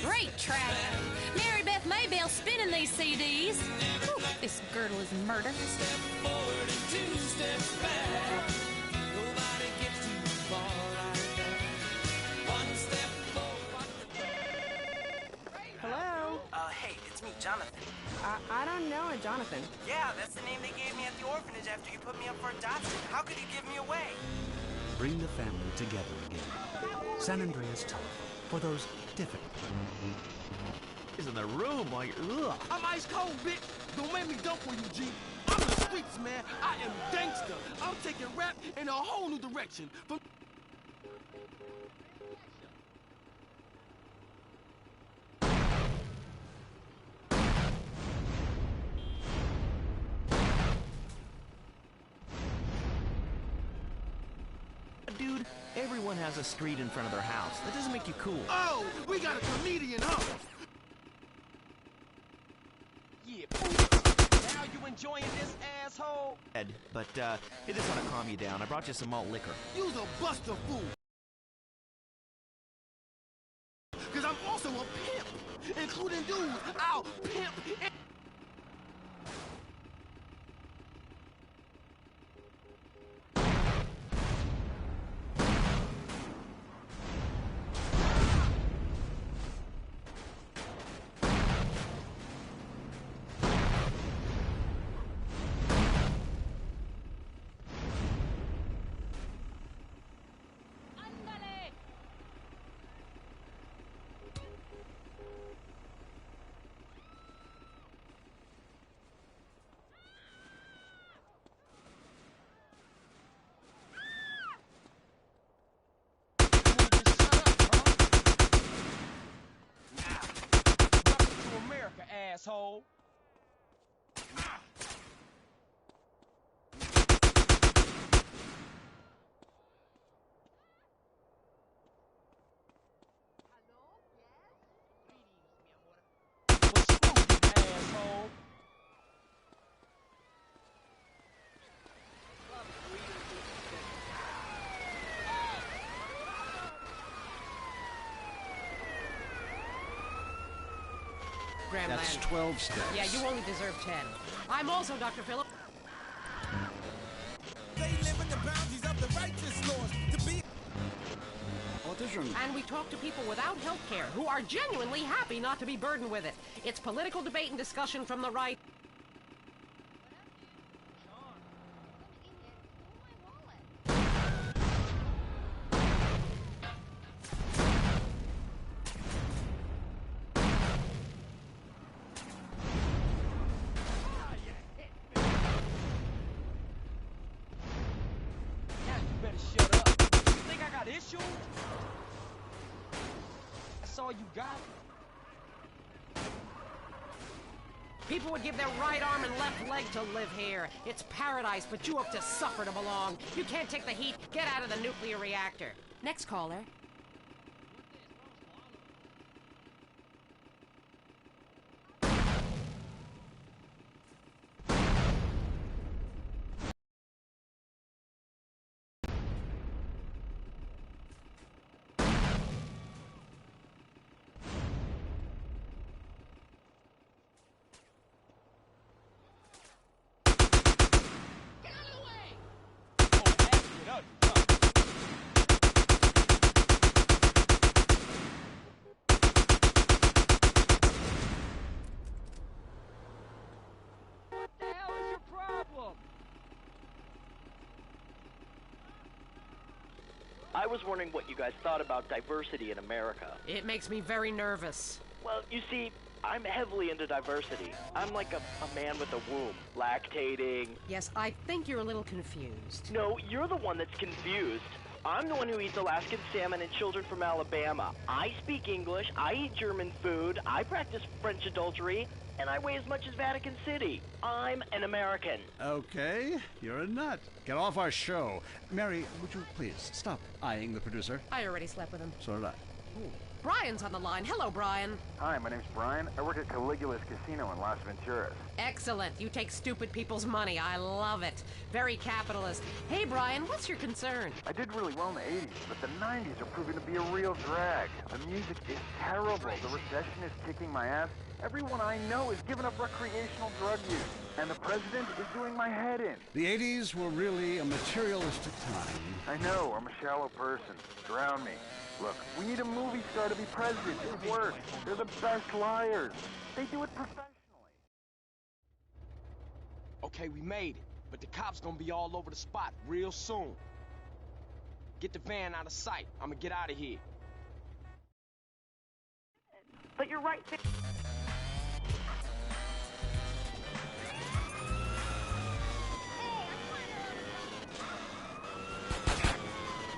Great track. Mary Beth Maybell spinning these CDs. Whew, this girdle is murder. Step forward and 2 steps back. Nobody gets too far like that. 1 step forward. Hello? Hey, it's me, Jonathan. I don't know a Jonathan. Yeah, that's the name they gave me at the orphanage after you put me up for adoption. How could you give me away? Bring the family together again. San Andreas Telephone for those difficult. He's in the room like, ugh. I'm ice cold, bitch. Don't make me dump on you, G. I'm in the streets, man. I am gangster. I'm taking rap in a whole new direction. From Dude, everyone has a street in front of their house. That doesn't make you cool. Oh, we got a comedian, huh? Yeah, now you enjoying this, asshole? Ed, but, I just want to calm you down. I brought you some malt liquor. You's a buster fool. Cause I'm also a pimp, including dudes I'll pimp. Asshole. That's 12 steps. Yeah, you only deserve 10. I'm also Dr. Phillip. They live in the boundaries of the righteous laws to be. And we talk to people without health care who are genuinely happy not to be burdened with it. It's political debate and discussion from the right. Now you better shut up. got issues? That's all you got? People would give their right arm and left leg to live here. It's paradise, but you have to suffer to belong. You can't take the heat. Get out of the nuclear reactor. Next caller. I was wondering what you guys thought about diversity in America. It makes me very nervous. Well, you see, I'm heavily into diversity. I'm like a man with a womb, lactating. Yes, I think you're a little confused. No, you're the one that's confused. I'm the one who eats Alaskan salmon and children from Alabama. I speak English, I eat German food, I practice French adultery, and I weigh as much as Vatican City. I'm an American. Okay, you're a nut. Get off our show. Mary, would you please stop eyeing the producer? I already slept with him. So did I. Ooh. Brian's on the line. Hello, Brian. Hi, my name's Brian. I work at Caligula's Casino in Las Venturas. Excellent. You take stupid people's money. I love it. Very capitalist. Hey, Brian, what's your concern? I did really well in the 80s, but the 90s are proving to be a real drag. The music is terrible. The recession is kicking my ass. Everyone I know is giving up recreational drug use. And the president is doing my head in. The 80s were really a materialistic time. I know. I'm a shallow person. Drown me. Look, we need a movie star to be president. It works. They're the best liars. They do it professionally. Okay, we made it. But the cops gonna be all over the spot real soon. Get the van out of sight. I'ma get out of here. But you're right.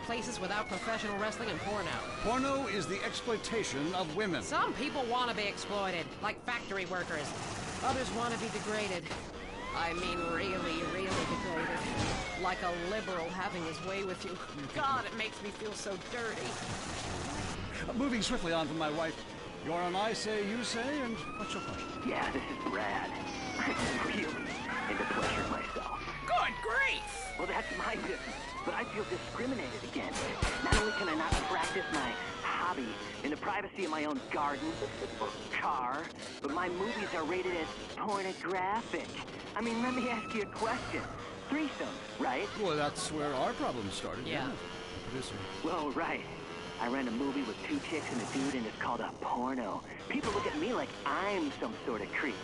Places without professional wrestling and porno. Porno is the exploitation of women. Some people want to be exploited, like factory workers. Others want to be degraded. I mean really, really degraded. Like a liberal having his way with you. God, it makes me feel so dirty. Moving swiftly on from my wife. You're on I Say, You Say, and what's your question? Yeah, this is Brad. I'm really into pleasure myself. Good grief! Well, that's my business. But I feel discriminated against. Not only can I not practice my hobby in the privacy of my own garden or car, but my movies are rated as pornographic. I mean, let me ask you a question. Threesomes, right? Well, that's where our problem started. Yeah. Producer. Well, right. I ran a movie with 2 chicks and a dude, and it's called a porno. People look at me like I'm some sort of creep.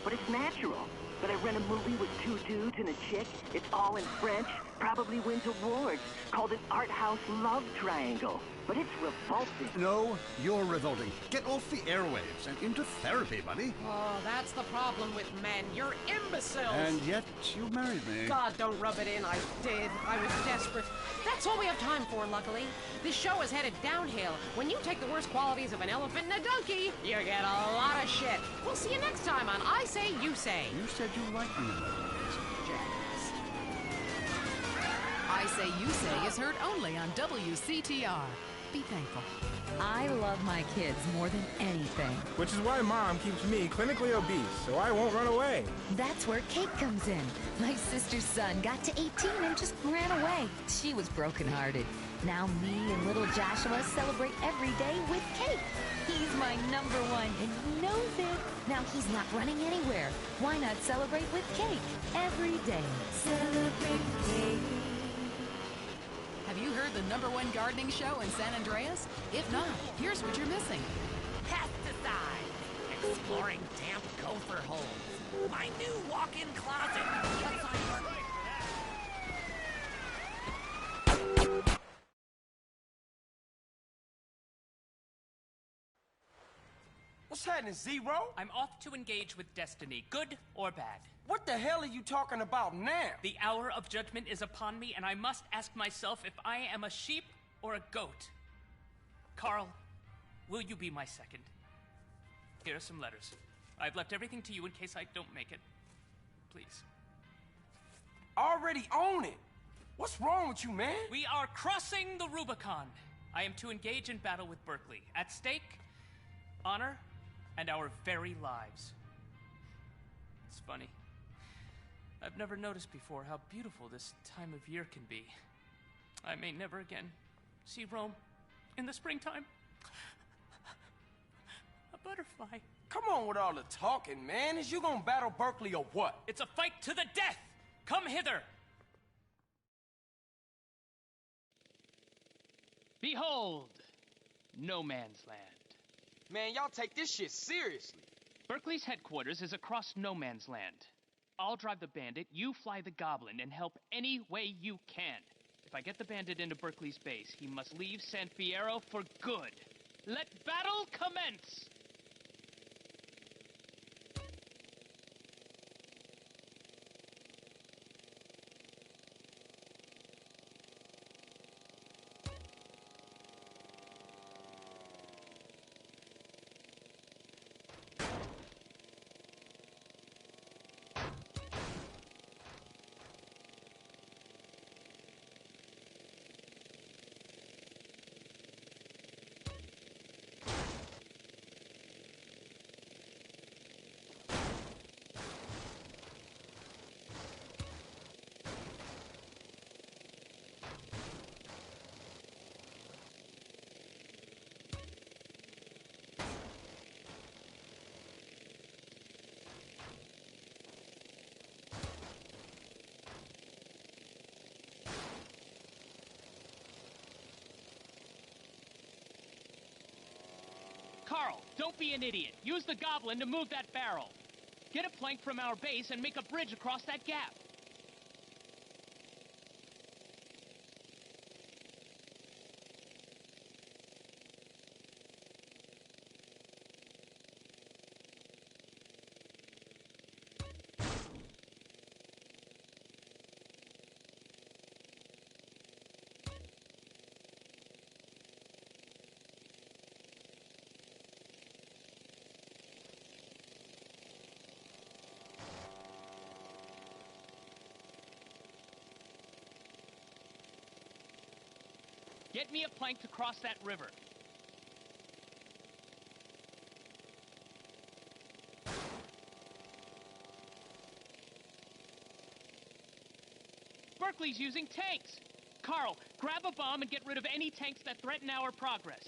But it's natural. But I ran a movie with 2 dudes and a chick. It's all in French. Probably wins awards. Called an art house love triangle. But it's revolting. No, you're revolting. Get off the airwaves and into therapy, buddy. Oh, that's the problem with men. You're imbeciles. And yet, you married me. God, don't rub it in. I did. I was desperate. That's all we have time for, luckily. This show is headed downhill. When you take the worst qualities of an elephant and a donkey, you get a lot of shit. We'll see you next time on I Say, You Say. You said you liked me in that Jackass. I Say, You Say is heard only on WCTR. Be thankful. I love my kids more than anything. Which is why Mom keeps me clinically obese, so I won't run away. That's where Kate comes in. My sister's son got to 18 and just ran away. She was brokenhearted. Now me and little Joshua celebrate every day with Kate. He's my #1 and he knows it. Now he's not running anywhere. Why not celebrate with Kate every day? Celebrate Kate. Have you heard the #1 gardening show in San Andreas? If not, here's what you're missing. Pesticide. Exploring damp gopher holes. My new walk-in closet. What's happening, Zero? I'm off to engage with destiny, good or bad. What the hell are you talking about now? The hour of judgment is upon me, and I must ask myself if I am a sheep or a goat? Carl, will you be my second? Here are some letters. I've left everything to you in case I don't make it. Please. Already own it. What's wrong with you, man? We are crossing the Rubicon. I am to engage in battle with Berkeley. At stake, honor and our very lives. It's funny. I've never noticed before how beautiful this time of year can be. I may never again see Rome in the springtime. A butterfly. Come on with all the talking, man. Is you gonna battle Berkeley or what? It's a fight to the death! Come hither! Behold, no man's land. Man, y'all take this shit seriously. Berkeley's headquarters is across no man's land. I'll drive the bandit, you fly the goblin, and help any way you can. If I get the bandit into Berkeley's base, he must leave San Fierro for good. Let battle commence! Carl, don't be an idiot. Use the goblin to move that barrel. Get a plank from our base and make a bridge across that gap. Get me a plank to cross that river. Berkeley's using tanks. Carl, grab a bomb and get rid of any tanks that threaten our progress.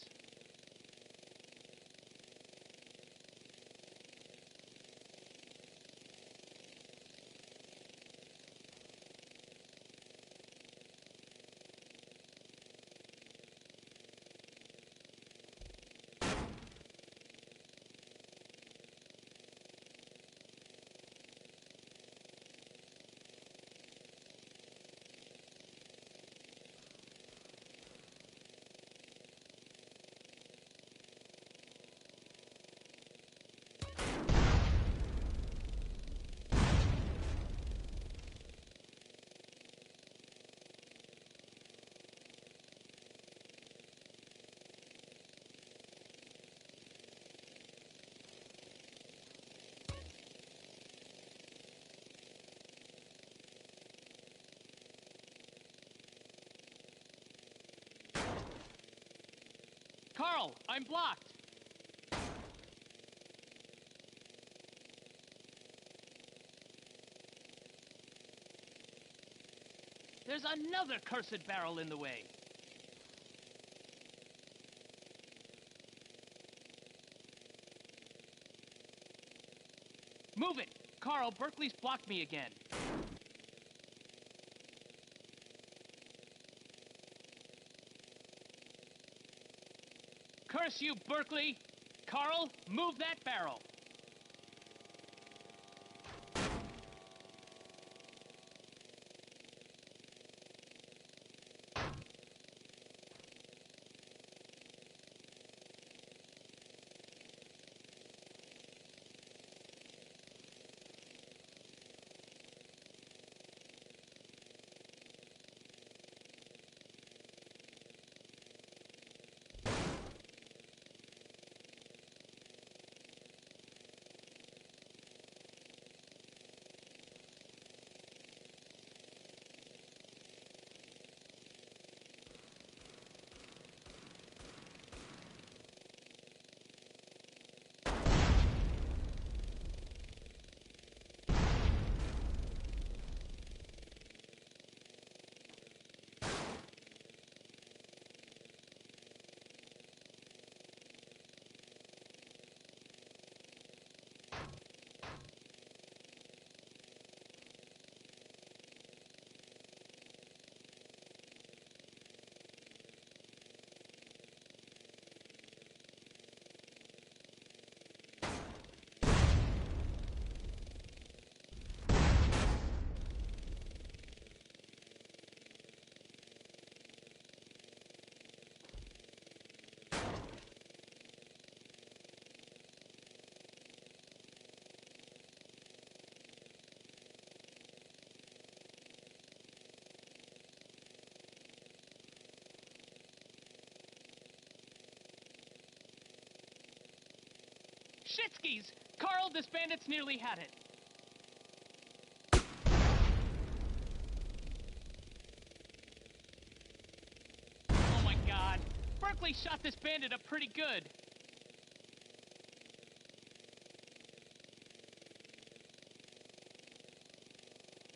Carl, I'm blocked. There's another cursed barrel in the way. Move it! Carl, Berkeley's blocked me again. Curse you, Berkeley! Carl, move that barrel! Shitskis! Carl, this bandit's nearly had it. Oh my god. Berkeley shot this bandit up pretty good.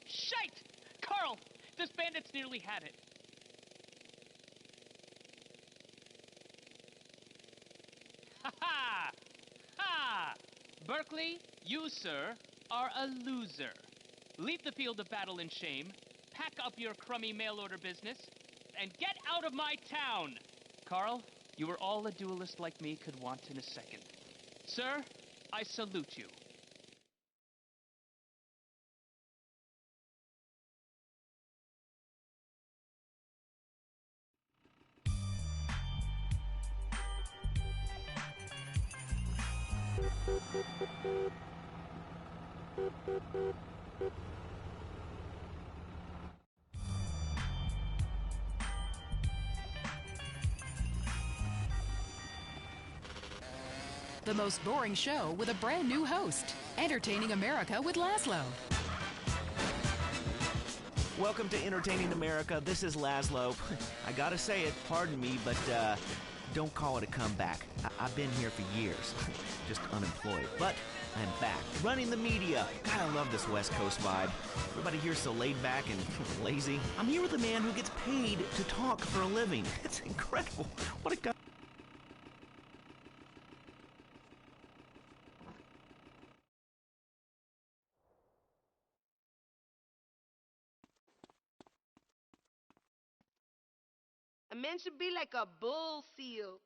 Shite! Carl, this bandit's nearly had it. Ha ha! Ha! Berkeley, you, sir, are a loser. Leave the field of battle in shame, pack up your crummy mail-order business, and get out of my town! Carl, you are all a duelist like me could want in a second. Sir, I salute you. The most boring show with a brand new host. Entertaining America with Laszlo. Welcome to Entertaining America. This is Laszlo. I gotta say it, pardon me, but don't call it a comeback. I've been here for years, just unemployed. But I'm back, running the media. God, I love this West Coast vibe. Everybody here's so laid back and lazy. I'm here with a man who gets paid to talk for a living. It's incredible. What a guy. A man should be like a bull seal.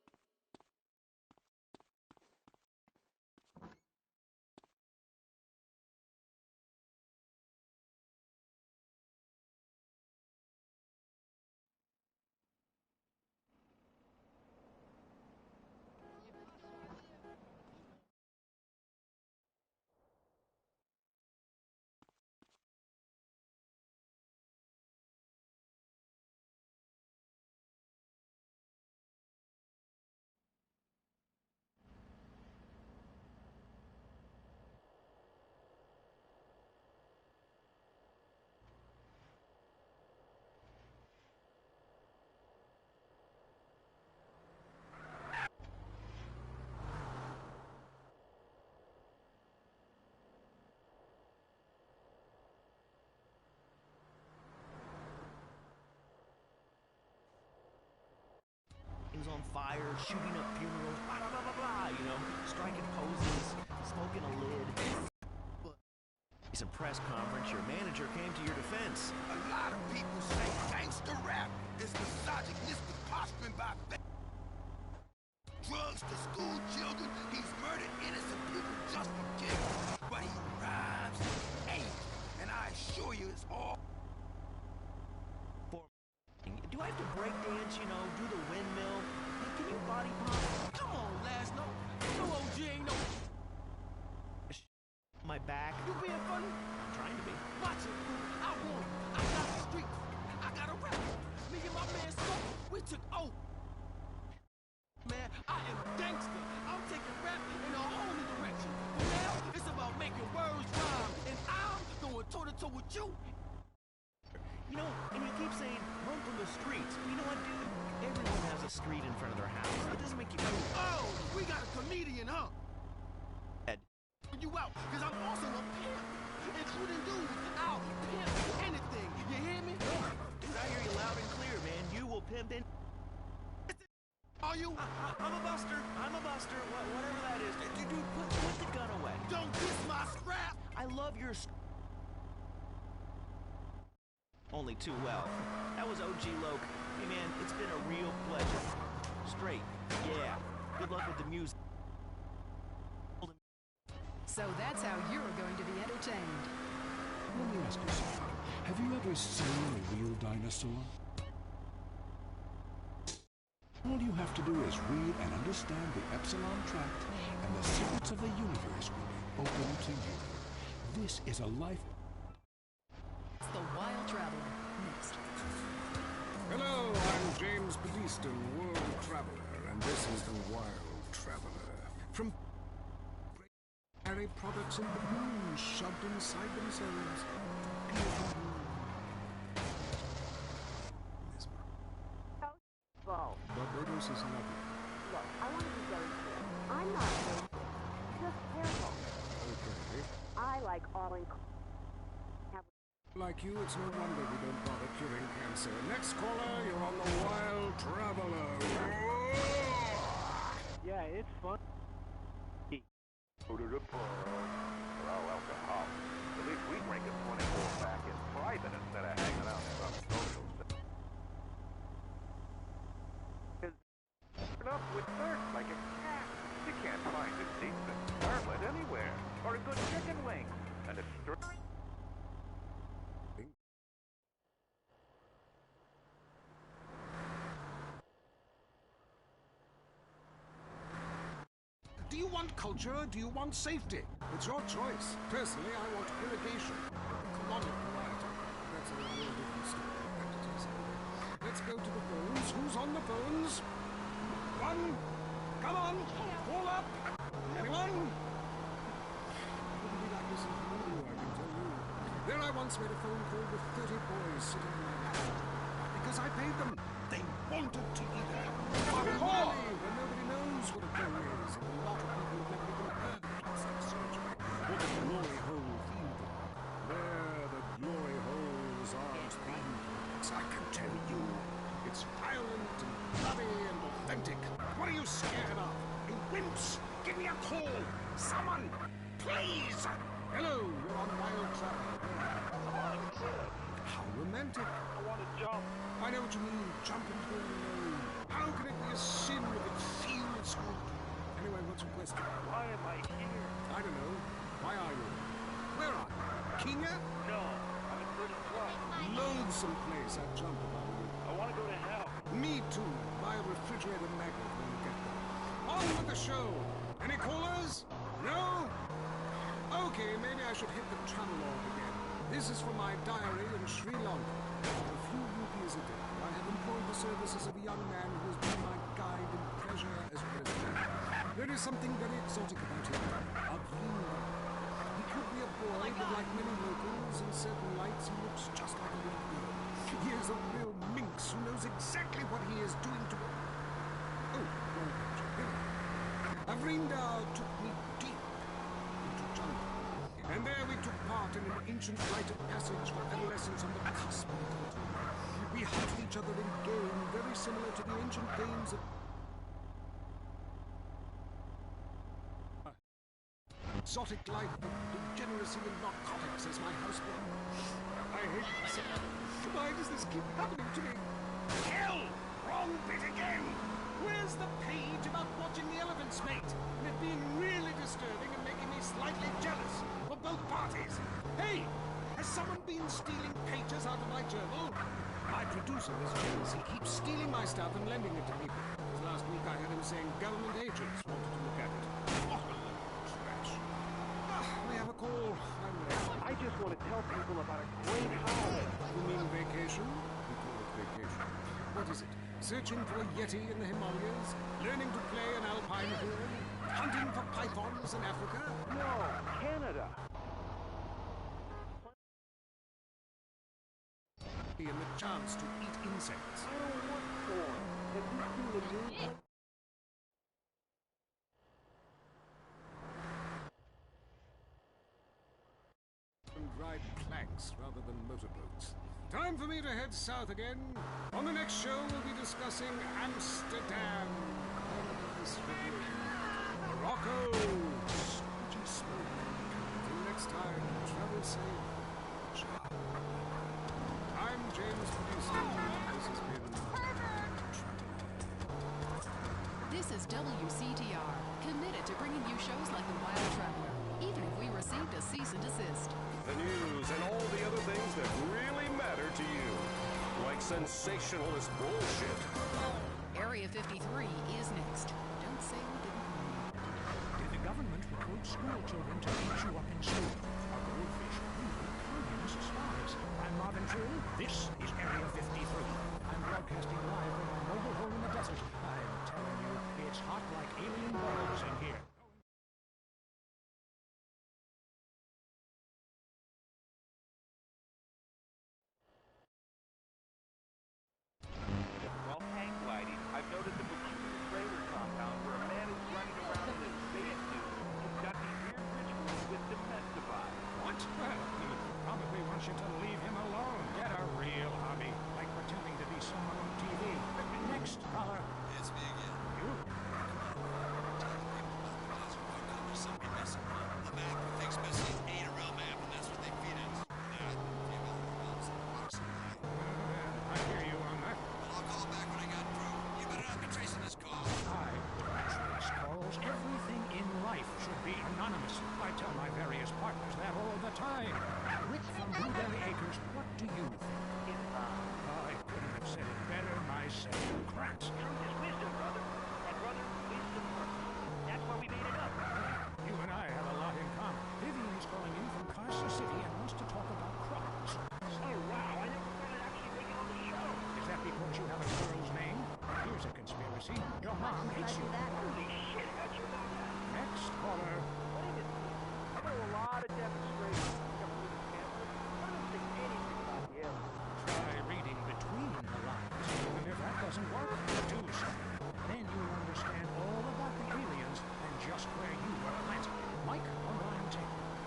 On fire, shooting up funerals, blah, blah, blah, blah, blah, you know, striking poses, smoking a lid. Some press conference, your manager came to your defense. A lot of people say gangster rap is misogynistic posturing by drugs to school children. He's murdered innocent people just for kicks. But he rhymes ain't. And I assure you it's all for. Do I have to break dance, you know, do the windmill? Hey, can you body pump? Come on, Laszlo. No OG ain't no... My back. You being funny? I'm trying to be. Watch it, fool. I won. I got the streets. I got a rap. Me and my man Smoke, we took over. Man, I am gangster. I'm taking rap in a whole new direction. But now, it's about making words rhyme. And I'm going toe-to-toe with you. You know, and you keep saying, run from the streets. You know what, dude? Everyone has a street in front of their house. It doesn't make you cool. Oh, we got a comedian, huh? Ed. You out, because I'm also a pimp. Including dudes, I'll pimp anything. You hear me? Dude, I hear you loud and clear, man. You will pimp in. Are you? I'm a buster. I'm a buster. Whatever that is. Dude, put the gun away. Don't diss my scrap. I love your... Only too well. That was OG Loke. Hey, man, it's been a real pleasure. Straight. Yeah. Good luck with the music. So that's how you're going to be entertained. Let me ask you something. Have you ever seen a real dinosaur? All you have to do is read and understand the Epsilon Tract, and the secrets of the universe will be open to you. This is a life... It's the Wild Traveler. Next. Hello, I'm James Beliston, World Traveler, and this is the Wild Traveler. From dairy products in balloons shoved inside themselves. Barbados is lovely. Look, I want to be very clear. I'm not racist. Just careful. Okay. I like all-in... Like you, it's no wonder we don't bother curing cancer. Next caller, you're on the Wild Traveler. Yeah, it's fun. Go to the pub. Well, alcohol. At least we drink a 24-pack in private instead of hanging out in some social stuff. Up with thirst like a cat. You can't find a decent starlet anywhere, or a good chicken wing, and a Do you want culture? Do you want safety? It's your choice. Personally, I want irrigation. Colonic variety. That's a real different story. Let's go to the phones. Who's on the phones? One. Come on. Call up. Anyone? Wouldn't be like this in Peru, I can tell you. There I once made a phone call with 30 boys sitting in my lap. Because I paid them. They wanted to eat it. Call! When nobody knows what a phone is. And a lot of people have never even heard of plastic surgery. Or the glory hole field. There, the glory holes aren't beans. I can tell you. It's violent and bloody and authentic. What are you scared of? You wimps! Give me a call! Someone! Please! Hello, you're on Wild Traveler. How romantic. I want to jump. I know what you mean. Jump into the unknown. How can it be a sin if it feels good? Anyway, what's your question? Why am I here? I don't know. Why are you? Where are you? Kenya? No, I'm in British Club. Loathsome place. I'd jump if I were you. I want to go to hell. Me too. Buy a refrigerator magnet when you get there. On with the show. Any callers? No? Okay, maybe I should hit the travelogue again. This is from my diary in Sri Lanka. A few rupees a day. I have employed the services of a young man who has been my guide in pleasure as well as pain. There is something very exotic about him. A Vrinda. He could be a boy, but like many locals in certain lights, he looks just like a little girl. He is a real minx who knows exactly what he is doing to... Oh, wrong picture. Here we go. A Vrinda took me deep into jungle. And there we took part in an ancient rite of passage for adolescents on the cusp of adulthood. We hunted each other in game very similar to the ancient games of... exotic life of degeneracy and narcotics as my houseboy. I hate myself. Why does this keep happening to me? Hell! Wrong bit again! Where's the page about watching the elephants mate? And it being really disturbing and making me slightly jealous for both parties. Hey! Has someone been stealing pages out of my journal? My producer is jealous. He keeps stealing my stuff and lending it to people. Because last week I heard him saying government agents wanted to look at it. What a load of trash. We have a call. I'm late. I just want to tell people about a great holiday. You mean vacation? We call it vacation. What is it? Searching for a yeti in the Himalayas? Learning to play an alpine horn? Hunting for pythons in Africa? No, Canada. And the chance to eat insects. I don't want corn. Have you seen the news? And ride planks rather than motorboats. Time for me to head south again. On the next show, we'll be discussing Amsterdam, Morocco, Scotchy smoke. Until next time, travel safe. Ciao. I'm James Peterson. This has been This is WCTR, committed to bringing you shows like The Wild Traveler, even if we received a cease and desist. The news and all the other things that really matter to you. Like sensationalist bullshit. Area 53 is next. Don't say we didn't warn you. Did the government recruit school children to beat you up in school? Our goldfish really communist spies. I'm Marvin Trill. This is Area 53. I'm broadcasting live from our mobile home in the desert. I'm telling you, it's hot like alien balls in here. Truth is wisdom, brother. And brother, wisdom first. That's why we made it up. You and I have a lot in common. Vivian's calling in from Carson City and wants to talk about Crocs. Oh, wow. I never thought I'd actually make it on the show. Is that because you have a girl's name? Here's a conspiracy. Your mom hates you. Holy shit, how'd you know that? Next caller. My name is Steve. I go to a lot of demonstrations to discover who the cancer. I don't think anything about the aliens. Try reading between the lines. And if that doesn't work, do something. Then you'll understand all about the aliens and just where you were planted. Mike on line 10.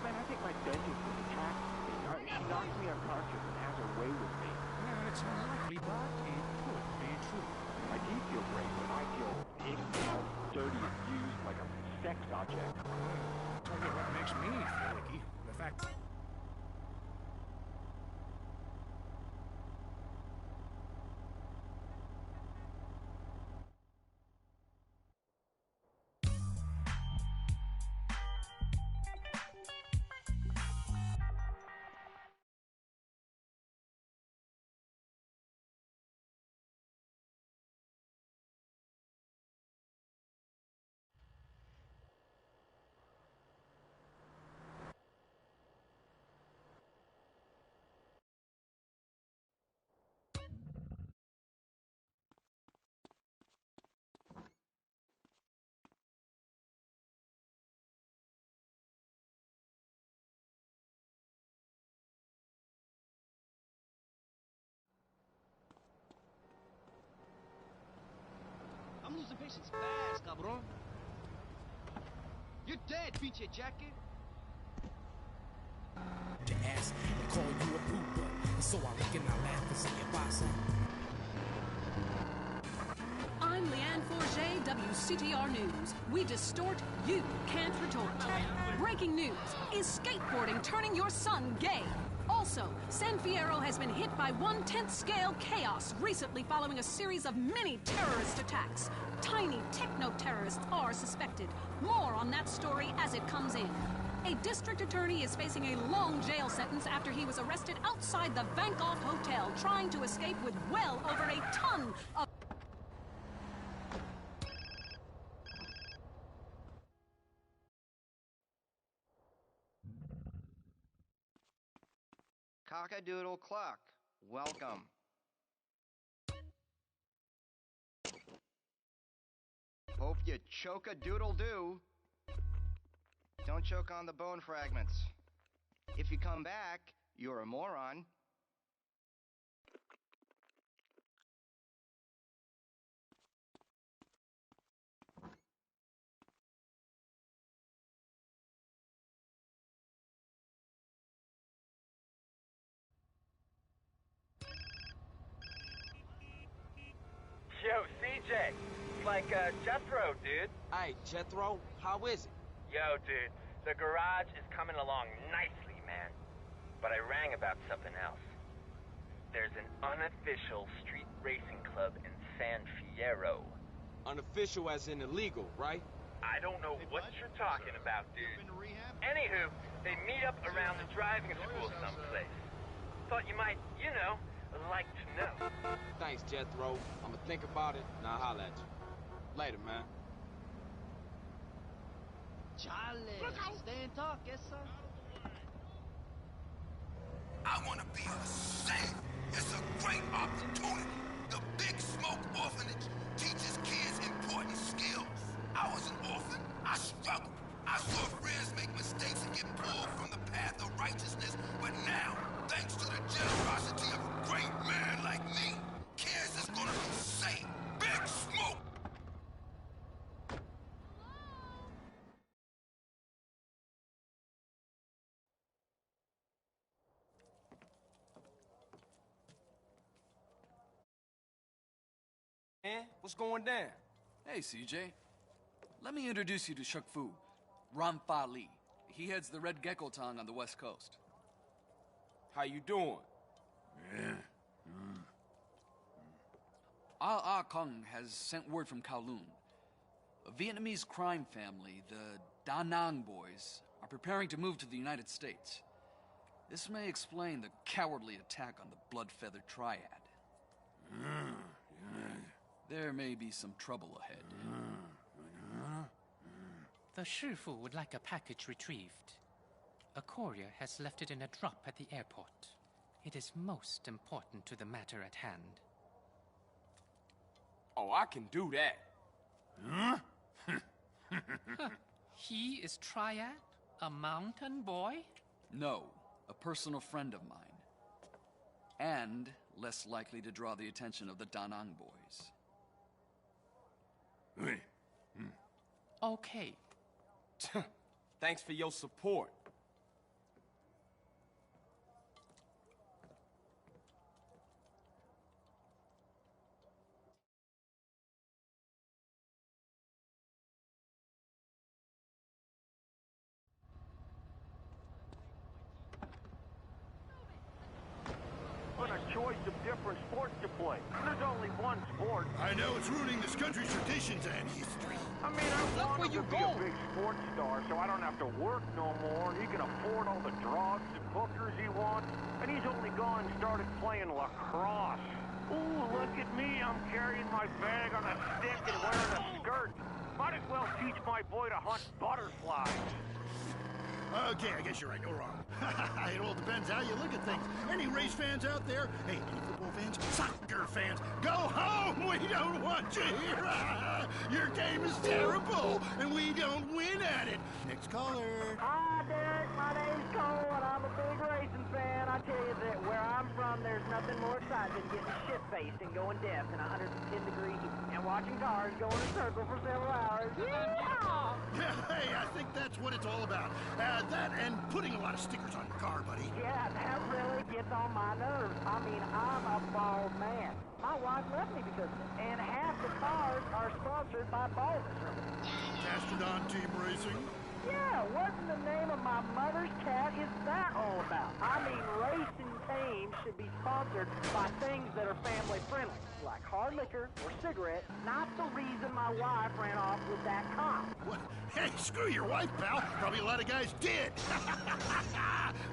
Man, I think my dentist was attacked me. She knocked me unconscious and has her way with me. Well, it's unlikely, but it could be true. My teeth feel great, but I feel icky, dirty, and used like a sex object. I'll tell you what makes me feel icky. The fact... I'm losing patience fast, cabrón. You're dead, pinche jacket. To ask and call you a pooper, and so I reckon I'll laugh and say your boss. I'm Leanne Forget, WCTR News. We distort, you can't retort. Breaking news. Is skateboarding turning your son gay? Also, San Fierro has been hit by 1/10 scale chaos recently following a series of mini terrorist attacks. Tiny techno-terrorists are suspected. More on that story as it comes in. A district attorney is facing a long jail sentence after he was arrested outside the Vankoff Hotel trying to escape with well over a ton of... Cock-a-doodle clock. Welcome. Hope you choke-a-doodle-doo. Don't choke on the bone fragments. If you come back, you're a moron. Yo, CJ. It's like Jethro, dude. Hey, Jethro, how is it? Yo, dude. The garage is coming along nicely, man. But I rang about something else. There's an unofficial street racing club in San Fierro. Unofficial as in illegal, right? I don't know what you're talking about, dude. Anywho, they meet up around the driving school someplace. Thought you might, you know, like to know. Thanks, Jethro. I'ma think about it, and I'll holler at you. Later, man. Chale. Stay in talk, yes, sir. I want to be a saint. It's a great opportunity. The Big Smoke Orphanage teaches kids important skills. I was an orphan. I struggled. I saw friends make mistakes and get pulled from the path of righteousness. But now, thanks to the generosity of a great man like me, kids is gonna be safe. Big Smoke! Man, what's going down? Hey, CJ. Let me introduce you to Shuk Fu, Ramfa Lee. He heads the Red Gecko Tong on the West Coast. How you doing? Ah Kung has sent word from Kowloon. A Vietnamese crime family, the Da Nang boys, are preparing to move to the United States. This may explain the cowardly attack on the Blood Feather Triad. There may be some trouble ahead. The Shifu would like a package retrieved. A courier has left it in a drop at the airport. It is most important to the matter at hand. Oh, I can do that. Huh? He is Triad? A mountain boy? No, a personal friend of mine. And less likely to draw the attention of the Da Nang boys. Okay. Thanks for your support. A choice of different sports to play. There's only one sport. I know it's ruining this country's traditions and history. I mean, I want him to be a big sports star so I don't have to work no more. He can afford all the drugs and hookers he wants. And he's only gone and started playing lacrosse. Ooh, look at me. I'm carrying my bag on a stick and wearing a skirt. Might as well teach my boy to hunt butterflies. Okay, I guess you're right. You're wrong. It all depends how you look at things. Any race fans out there? Hey, any football fans? Soccer fans? Go home! We don't want you here! Your game is terrible, and we don't win at it. Next caller. Hi, Derek. My name's Cole, and I'm a big racing fan. I tell you that where I'm from, there's nothing more exciting than getting shit-faced and going deaf in 110-degree heat and watching cars go in a circle for several hours. Yeah, hey, I think that's what it's all about. That and putting a lot of stickers on your car, buddy. Yeah, that really gets on my nerves. I mean, I'm a bald man. My wife left me because of it. And half the cars are sponsored by baldness. Mastodon Team Racing? Yeah, what's the name of my mother's cat is that all about? I mean, racing teams should be sponsored by things that are family friendly, like hard liquor or cigarettes, not the reason my wife ran off with that cop. What? Hey, screw your wife, pal. Probably a lot of guys did.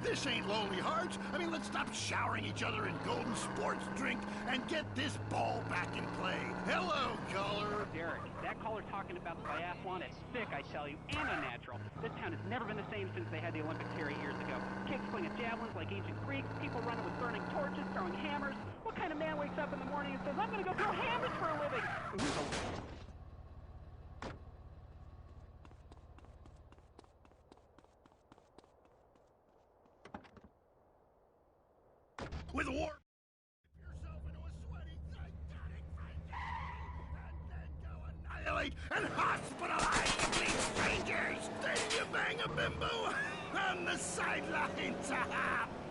This ain't Lonely Hearts. I mean, let's stop showering each other in golden sports drink and get this ball back in play. Hello, caller. Derek, that caller talking about the biathlon is sick, I tell you, and unnatural. This town has never been the same since they had the Olympics here 8 years ago. Kids swinging javelins like ancient Greeks, people running with burning torches, throwing hammers. What kind of man wakes up in the morning and says, I'm gonna go throw hammers for a living? With a war, yourself into a sweaty, gigantic and then go annihilate and hospitalize complete strangers. Then you bang a bimbo on the sidelines.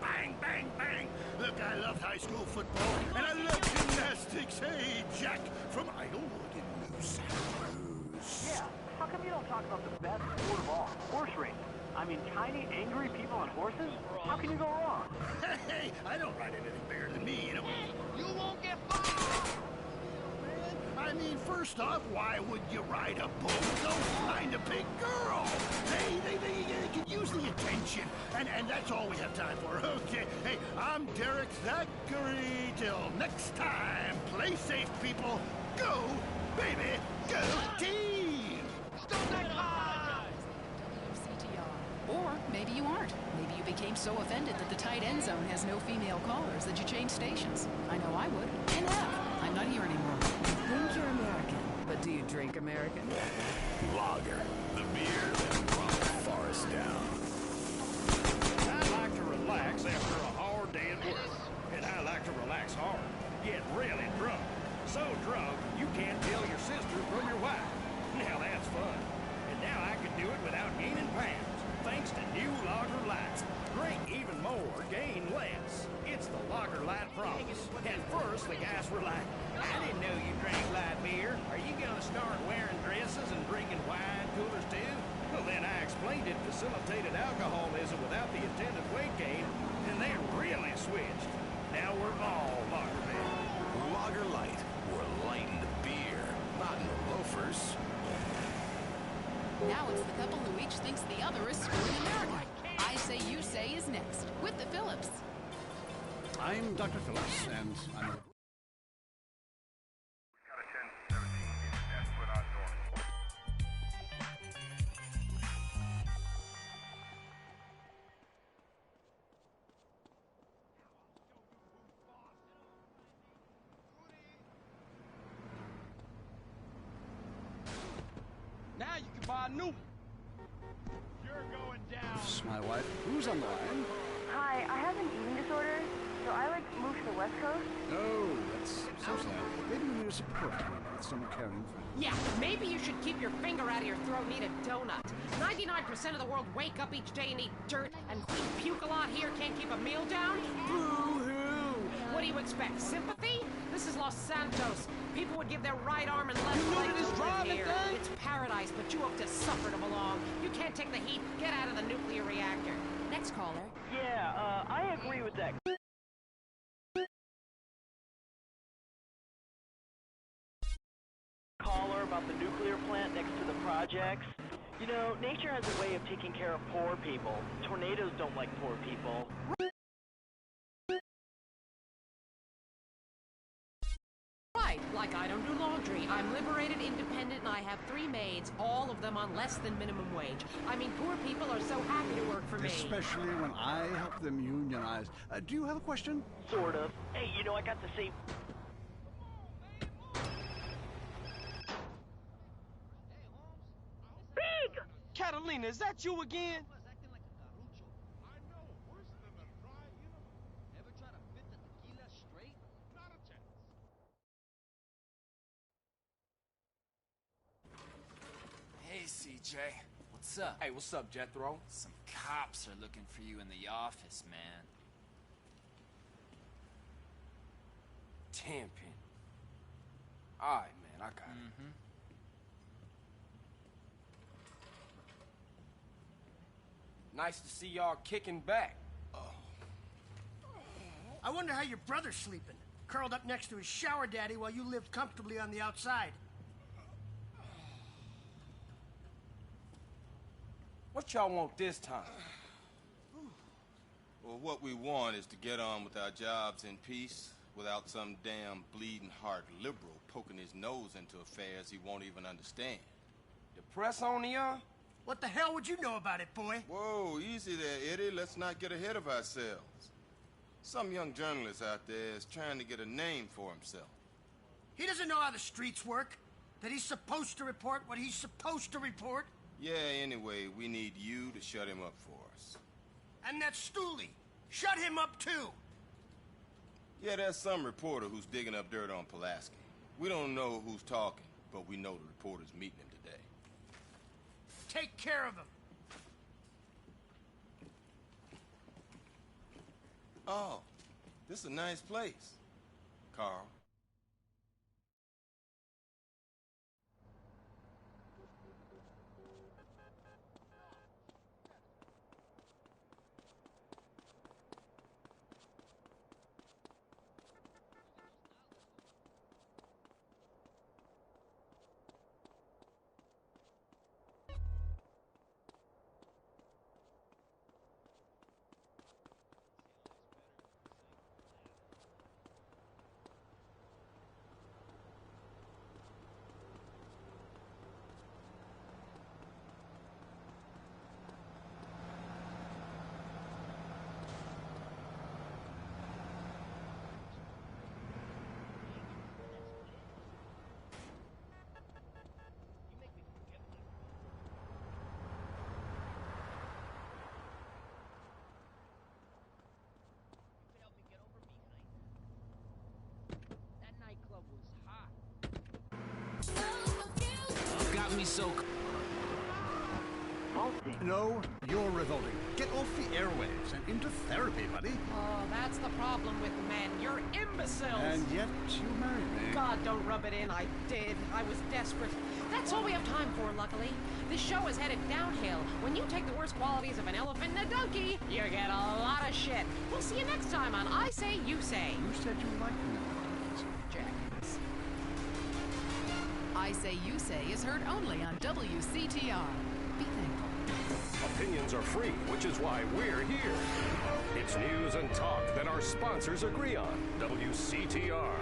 Bang, bang, bang. Look, I loved high school football, and I love gymnastics. Hey, Jack from Idlewood in New Santa Cruz. Yeah, how come you don't talk about the best sport of all, horse racing? I mean, tiny, angry people on horses? How can you go wrong? Hey, I don't ride anything bigger than me, you know. You won't get fired! I mean, first off, why would you ride a bull? Go find a big girl. They could use the attention, and that's all we have time for. Okay, hey, I'm Derek Zachary. Till next time, play safe, people. Go, baby, go team! Or maybe you aren't. Maybe you became so offended that the tight end zone has no female callers that you changed stations. I know I would. And have. I'm not here anymore. You think you're American, but do you drink American? Lager, the beer that brought the forest down. I like to relax after a hard day at work. And I like to relax hard. Get really drunk. So drunk, you can't tell your sister from your wife. Now that's fun. And now I can do it without gaining pounds. Thanks to new Lager Light. Drink even more, gain less. It's the Lager Light promise. At first, the guys were like, I didn't know you drank light beer. Are you gonna start wearing dresses and drinking wine coolers too? Well, then I explained it facilitated alcoholism without the intended weight gain, and they really switched. Now we're all Lager men. Lager Light. We're lighting the beer, not in the loafers. Now it's the couple who each thinks the other is screwing America. I Say You Say is next, with the Phillips. I'm Dr. Phillips, and I'm... Got a 10 I knew. You're going down. This is my wife. Who's on the line? Hi, I have an eating disorder, so I like to move to the West Coast. Oh, that's so sad. Maybe we need a support team with some caring friends. Yeah, maybe you should keep your finger out of your throat and eat a donut. 99% of the world wake up each day and eat dirt, and we puke a lot here can't keep a meal down? Boo-hoo! What do you expect, sympathy? This is Los Santos. People would give their right arm and left leg to live here. It's paradise, but you have to suffer to belong. You can't take the heat. Get out of the nuclear reactor. Next caller. Yeah, I agree with that. Caller about the nuclear plant next to the projects. You know, nature has a way of taking care of poor people. Tornadoes don't like poor people. Right, like I don't do laundry. I'm liberated, independent, and I have 3 maids, all of them on less than minimum wage. I mean, poor people are so happy to work for me. Especially when I help them unionize. Do you have a question? Sort of. Hey, you know, I got to say... Big! Catalina, is that you again? Hey, CJ. What's up? Hey, what's up, Jethro? Some cops are looking for you in the office, man. Tenpin. All right, man, I got it. Nice to see y'all kicking back. I wonder how your brother's sleeping. Curled up next to his shower daddy while you lived comfortably on the outside. What y'all want this time? Well, what we want is to get on with our jobs in peace without some damn bleeding heart liberal poking his nose into affairs he won't even understand. The press on the What the hell would you know about it, boy? Whoa, easy there, Eddie. Let's not get ahead of ourselves. Some young journalist out there is trying to get a name for himself. He doesn't know how the streets work. That he's supposed to report what he's supposed to report. Yeah, anyway, we need you to shut him up for us. And that Stooley. Shut him up, too. Yeah, there's some reporter who's digging up dirt on Pulaski. We don't know who's talking, but we know the reporter's meeting him today. Take care of him. Oh, this is a nice place, Carl. Got me so... No, you're revolting. Get off the airwaves and into therapy, buddy. Oh, that's the problem with men. You're imbeciles. And yet you married me. God, don't rub it in. I did. I was desperate. That's all we have time for, luckily. This show is headed downhill. When you take the worst qualities of an elephant and a donkey, you get a lot of shit. We'll see you next time on I Say, You Say. You said you liked me. Jackets. I Say, You Say is heard only on WCTR. Be thankful. Opinions are free, which is why we're here. It's news and talk that our sponsors agree on. WCTR.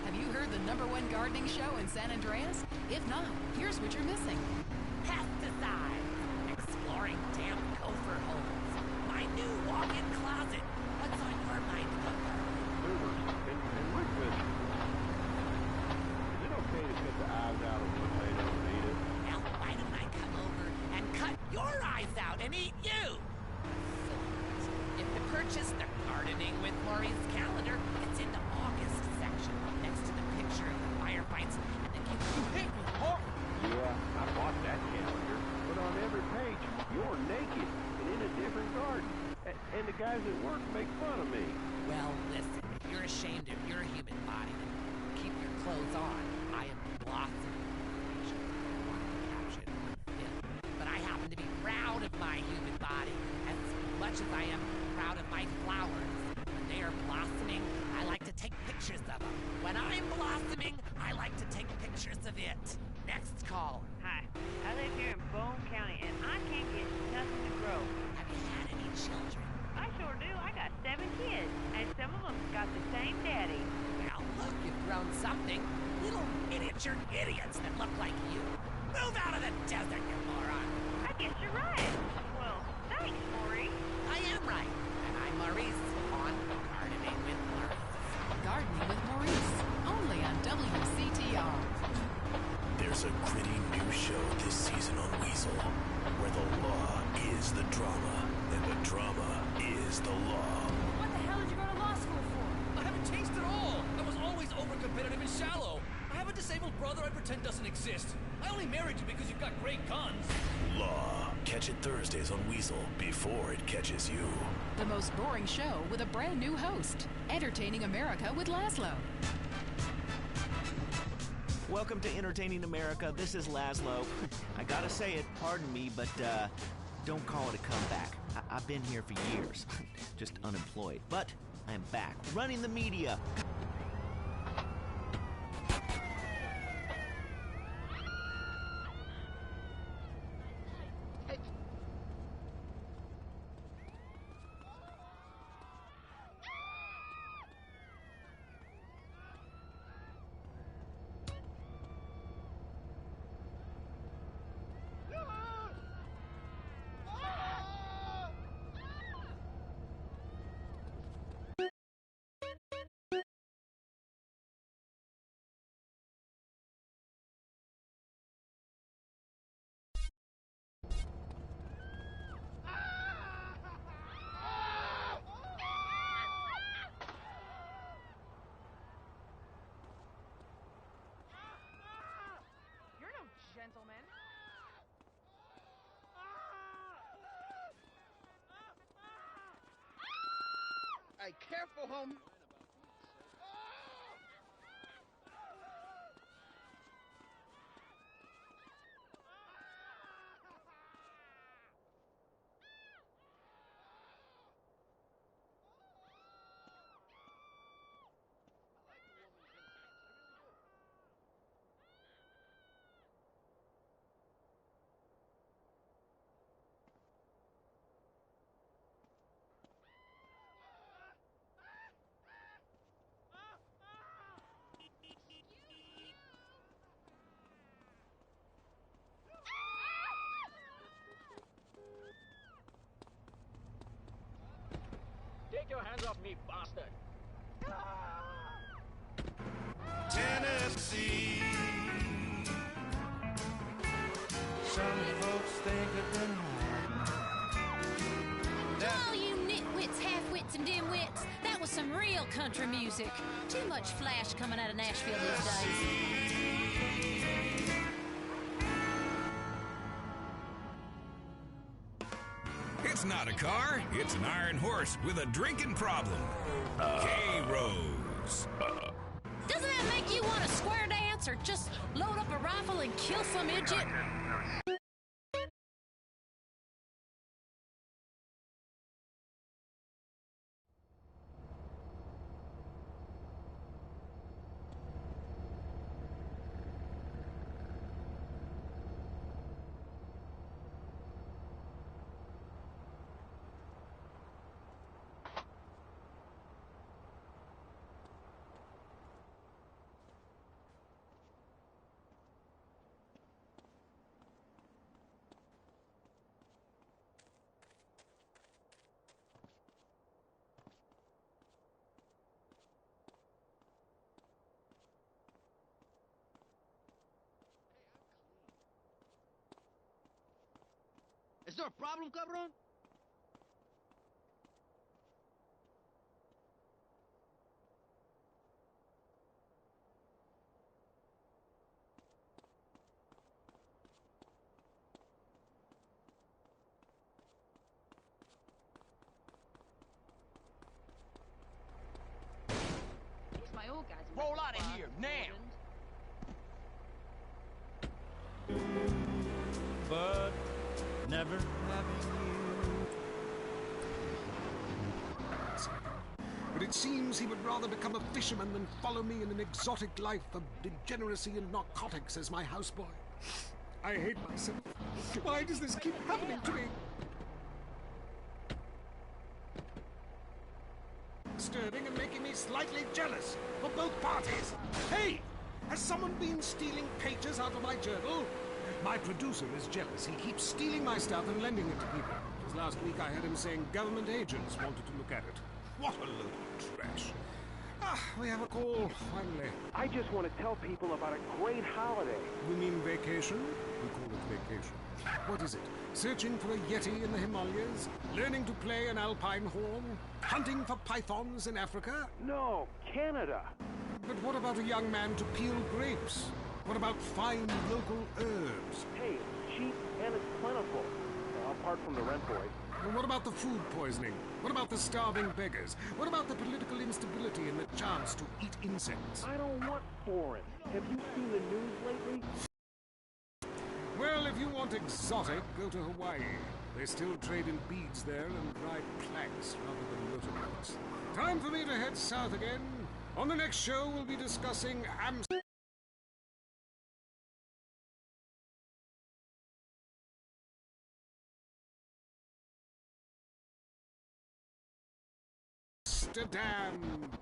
Have you heard the #1 gardening show in San Andreas? If not, here's what you're missing. Pesticides. Exploring damp gopher holes. My new walk-in closet. What's on your mind, Gopher? And Rick, is it okay to get the the Gardening with Maurice calendar. It's in the August section, next to the picture of the firefights and the kids. You hit me hard! Yeah, I bought that calendar. But on every page, you're naked and in a different garden. And the guys at work make fun of me. Well, listen, if you're ashamed of your human body, then keep your clothes on. I am blossoming. But I happen to be proud of my human body as much as I am proud of my flowers. When they are blossoming, I like to take pictures of them. When I'm blossoming, I like to take pictures of it. Next call. Hi, I live here in Bone County, and I can't get nothing to grow. Have you had any children? I sure do. I got 7 kids, and some of them got the same daddy. Well, look, you've grown something. Little miniature idiots that look like you. Move out of the desert, you moron! I guess you're right. Well, thanks, Maurice. I am right. And I'm Maurice on Gardening with Maurice. Gardening with Maurice, only on WCTR. There's a gritty new show this season on Weasel, where the law is the drama, and the drama is the law. What the hell did you go to law school for? I haven't changed at all. I was always over-competitive and shallow. I have a disabled brother I pretend doesn't exist. I only married you because you've got great guns. Law. Catch it Thursdays on Weasel before it catches you. The most boring show with a brand new host. Entertaining America with Laszlo. Welcome to Entertaining America. This is Laszlo. I gotta say it, pardon me, but don't call it a comeback. I've been here for years, just unemployed. But I'm back, running the media. Gentlemen. Hey, careful, homie. Take your hands off me, bastard. Tennessee. Some folks think I've been To all you nitwits, half-wits, and dim-wits, that was some real country music. Too much flash coming out of Nashville these days. It's not a car, it's an iron horse with a drinking problem. K-Rose. Doesn't that make you want to square dance or just load up a rifle and kill some idiot? Is there a problem, cabron? out of here, now! But never having you. But it seems he would rather become a fisherman than follow me in an exotic life of degeneracy and narcotics as my houseboy. I hate myself. Why does this keep happening to me? Disturbing and making me slightly jealous for both parties. Hey! Has someone been stealing pages out of my journal? My producer is jealous. He keeps stealing my stuff and lending it to people. Just last week I heard him saying government agents wanted to look at it. What a load of trash. Ah, we have a call, finally. I just want to tell people about a great holiday. We mean vacation? We call it vacation. What is it? Searching for a yeti in the Himalayas? Learning to play an alpine horn? Hunting for pythons in Africa? No, Canada. But what about a young man to peel grapes? What about fine local herbs? Hey, it's cheap and it's plentiful. Apart from the rent boy. And what about the food poisoning? What about the starving beggars? What about the political instability and the chance to eat insects? I don't want foreign. Have you seen the news lately? Well, if you want exotic, go to Hawaii. They still trade in beads there and ride planks rather than motorboats. Time for me to head south again. On the next show, we'll be discussing Amsterdam,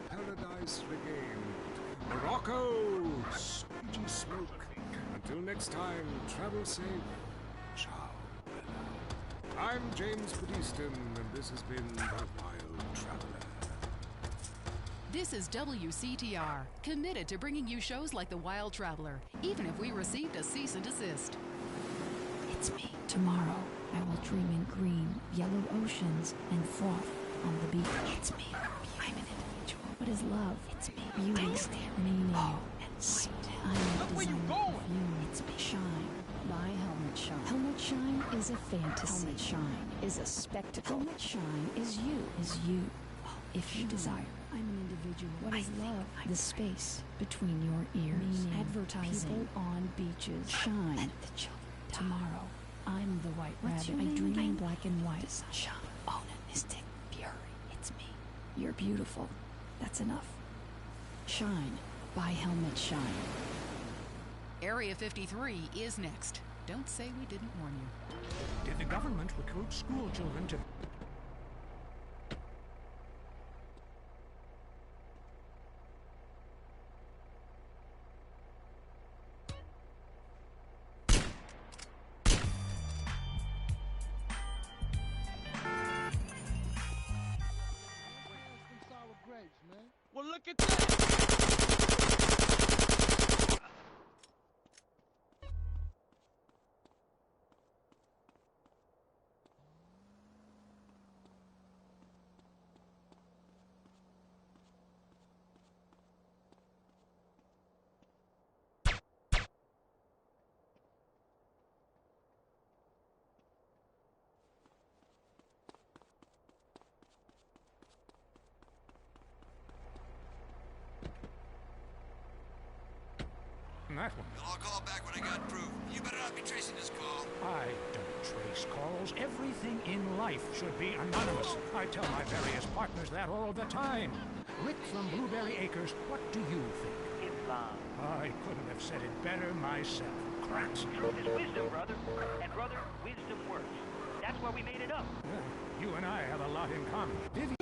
paradise regained. Morocco, squeegee smoke. Until next time, travel safe. Ciao. I'm James Budiston, and this has been The Wild Traveler. This is WCTR, committed to bringing you shows like The Wild Traveler, even if we received a cease and desist. It's me. Tomorrow, I will dream in green, yellow oceans and froth on the beach. It's me. I'm an individual. What is love? It's me. Beauty, meaning, and light. I'm a designer perfume. It's me. Shine. Buy Helmet Shine. Helmet Shine is a fantasy. Helmet Shine is a spectacle. Helmet Shine is you. If you desire. I'm an individual. What is love? The space between your ears. Meaning, advertising people on beaches. Shine. Let the children die. Tomorrow, I'm the White Rabbit. I dream in black and white. Shine. Oh, mystic fury. It's me. You're beautiful. That's enough. Shine. Buy Helmet Shine. Area 53 is next. Don't say we didn't warn you. Did the government recruit school children to... Well, look at that! That one. I'll call back when I got proof. You better not be tracing this call. I don't trace calls. Everything in life should be anonymous. I tell my various partners that all the time. Rick from Blueberry Acres, what do you think? Islam. I couldn't have said it better myself. Cracks. Truth is wisdom, brother. And brother, wisdom works. That's why we made it up. You and I have a lot in common. Vivian.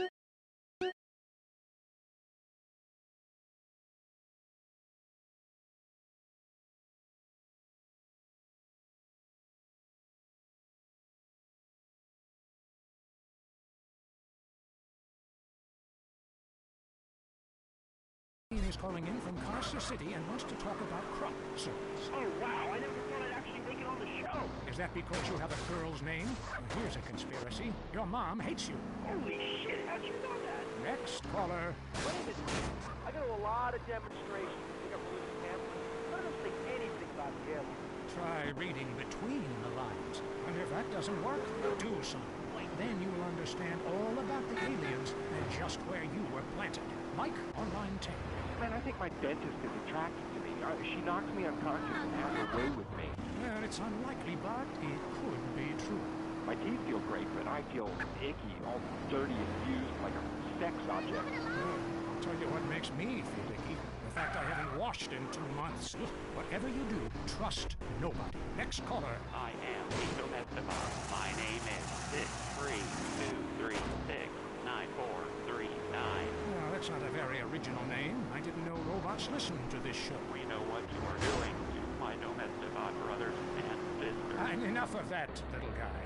Is calling in from Carcer City and wants to talk about crop service. Oh, wow. I never thought I'd actually make it on the show. Is that because you have a girl's name? Here's a conspiracy. Your mom hates you. Holy shit. How'd you know that? Next caller. My name is... I go to a lot of demonstrations to pick up religious pamphlets. None of them say anything about aliens. Try reading between the lines. And if that doesn't work, do some. Then you will understand all about the aliens and just where you were planted. Mike on line 10. Man, I think my dentist is attracted to me. She knocks me unconscious and has her way with me. Well, it's unlikely, but it could be true. My teeth feel great, but I feel icky, all dirty and used like a sex object. Well, I'll tell you what makes me feel icky. The fact I haven't washed in 2 months. Whatever you do, trust nobody. Next caller. I am Eagle Esteban. My name is 632369439. Well, that's not a very original name. I didn't know robots listened to this show. We know what you are doing to my domesticate brothers and sisters. Enough of that, little guy.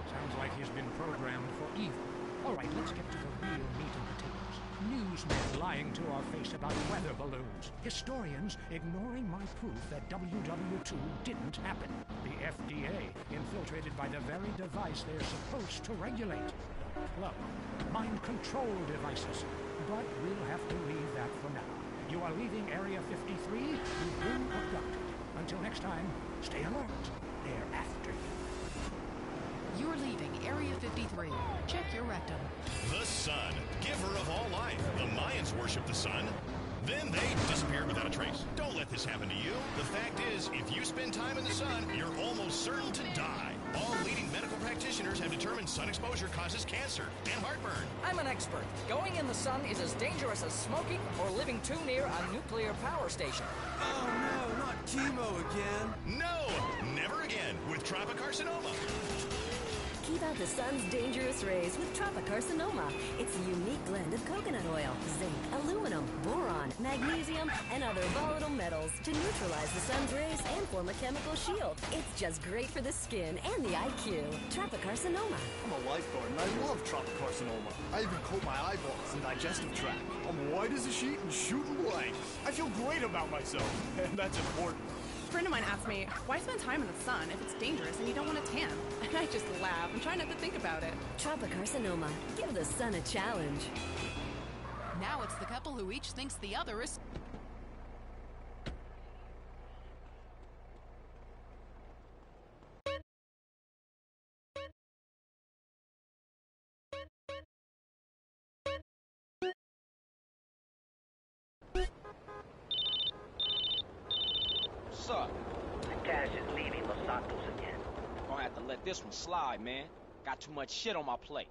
Sounds like he's been programmed for evil. All right, let's get to the real meat and potatoes. Newsmen lying to our face about weather balloons. Historians ignoring my proof that WW2 didn't happen. The FDA infiltrated by the very device they're supposed to regulate. Look, mind control devices. But we'll have to leave that for now. You are leaving Area 53. You've been abducted. Until next time, stay alert. They're after you. You're leaving Area 53. Check your rectum. The sun, giver of all life. The Mayans worship the sun. Then they disappeared without a trace. Don't let this happen to you. The fact is, if you spend time in the sun, you're almost certain to die. All leading medical practitioners have determined sun exposure causes cancer and heartburn. I'm an expert. Going in the sun is as dangerous as smoking or living too near a nuclear power station. Oh no, not chemo again. No, never again with tropicarcinoma. Keep out the sun's dangerous rays with tropicarcinoma. It's a unique blend of coconut oil, zinc, aluminum, boron, magnesium, and other volatile metals to neutralize the sun's rays and form a chemical shield. It's just great for the skin and the IQ. Tropicarcinoma. I'm a lifeguard and I love tropicarcinoma. I even coat my eyeballs and digestive tract. I'm white as a sheet and shooting blank. I feel great about myself, and that's important. A friend of mine asked me, why spend time in the sun if it's dangerous and you don't want to tan? And I just laugh and try not to think about it. Tropicarcinoma. Give the sun a challenge. Now it's the couple who each thinks the other is... What's up? Cash is leaving Los Santos again. Gonna have to let this one slide, man. Got too much shit on my plate.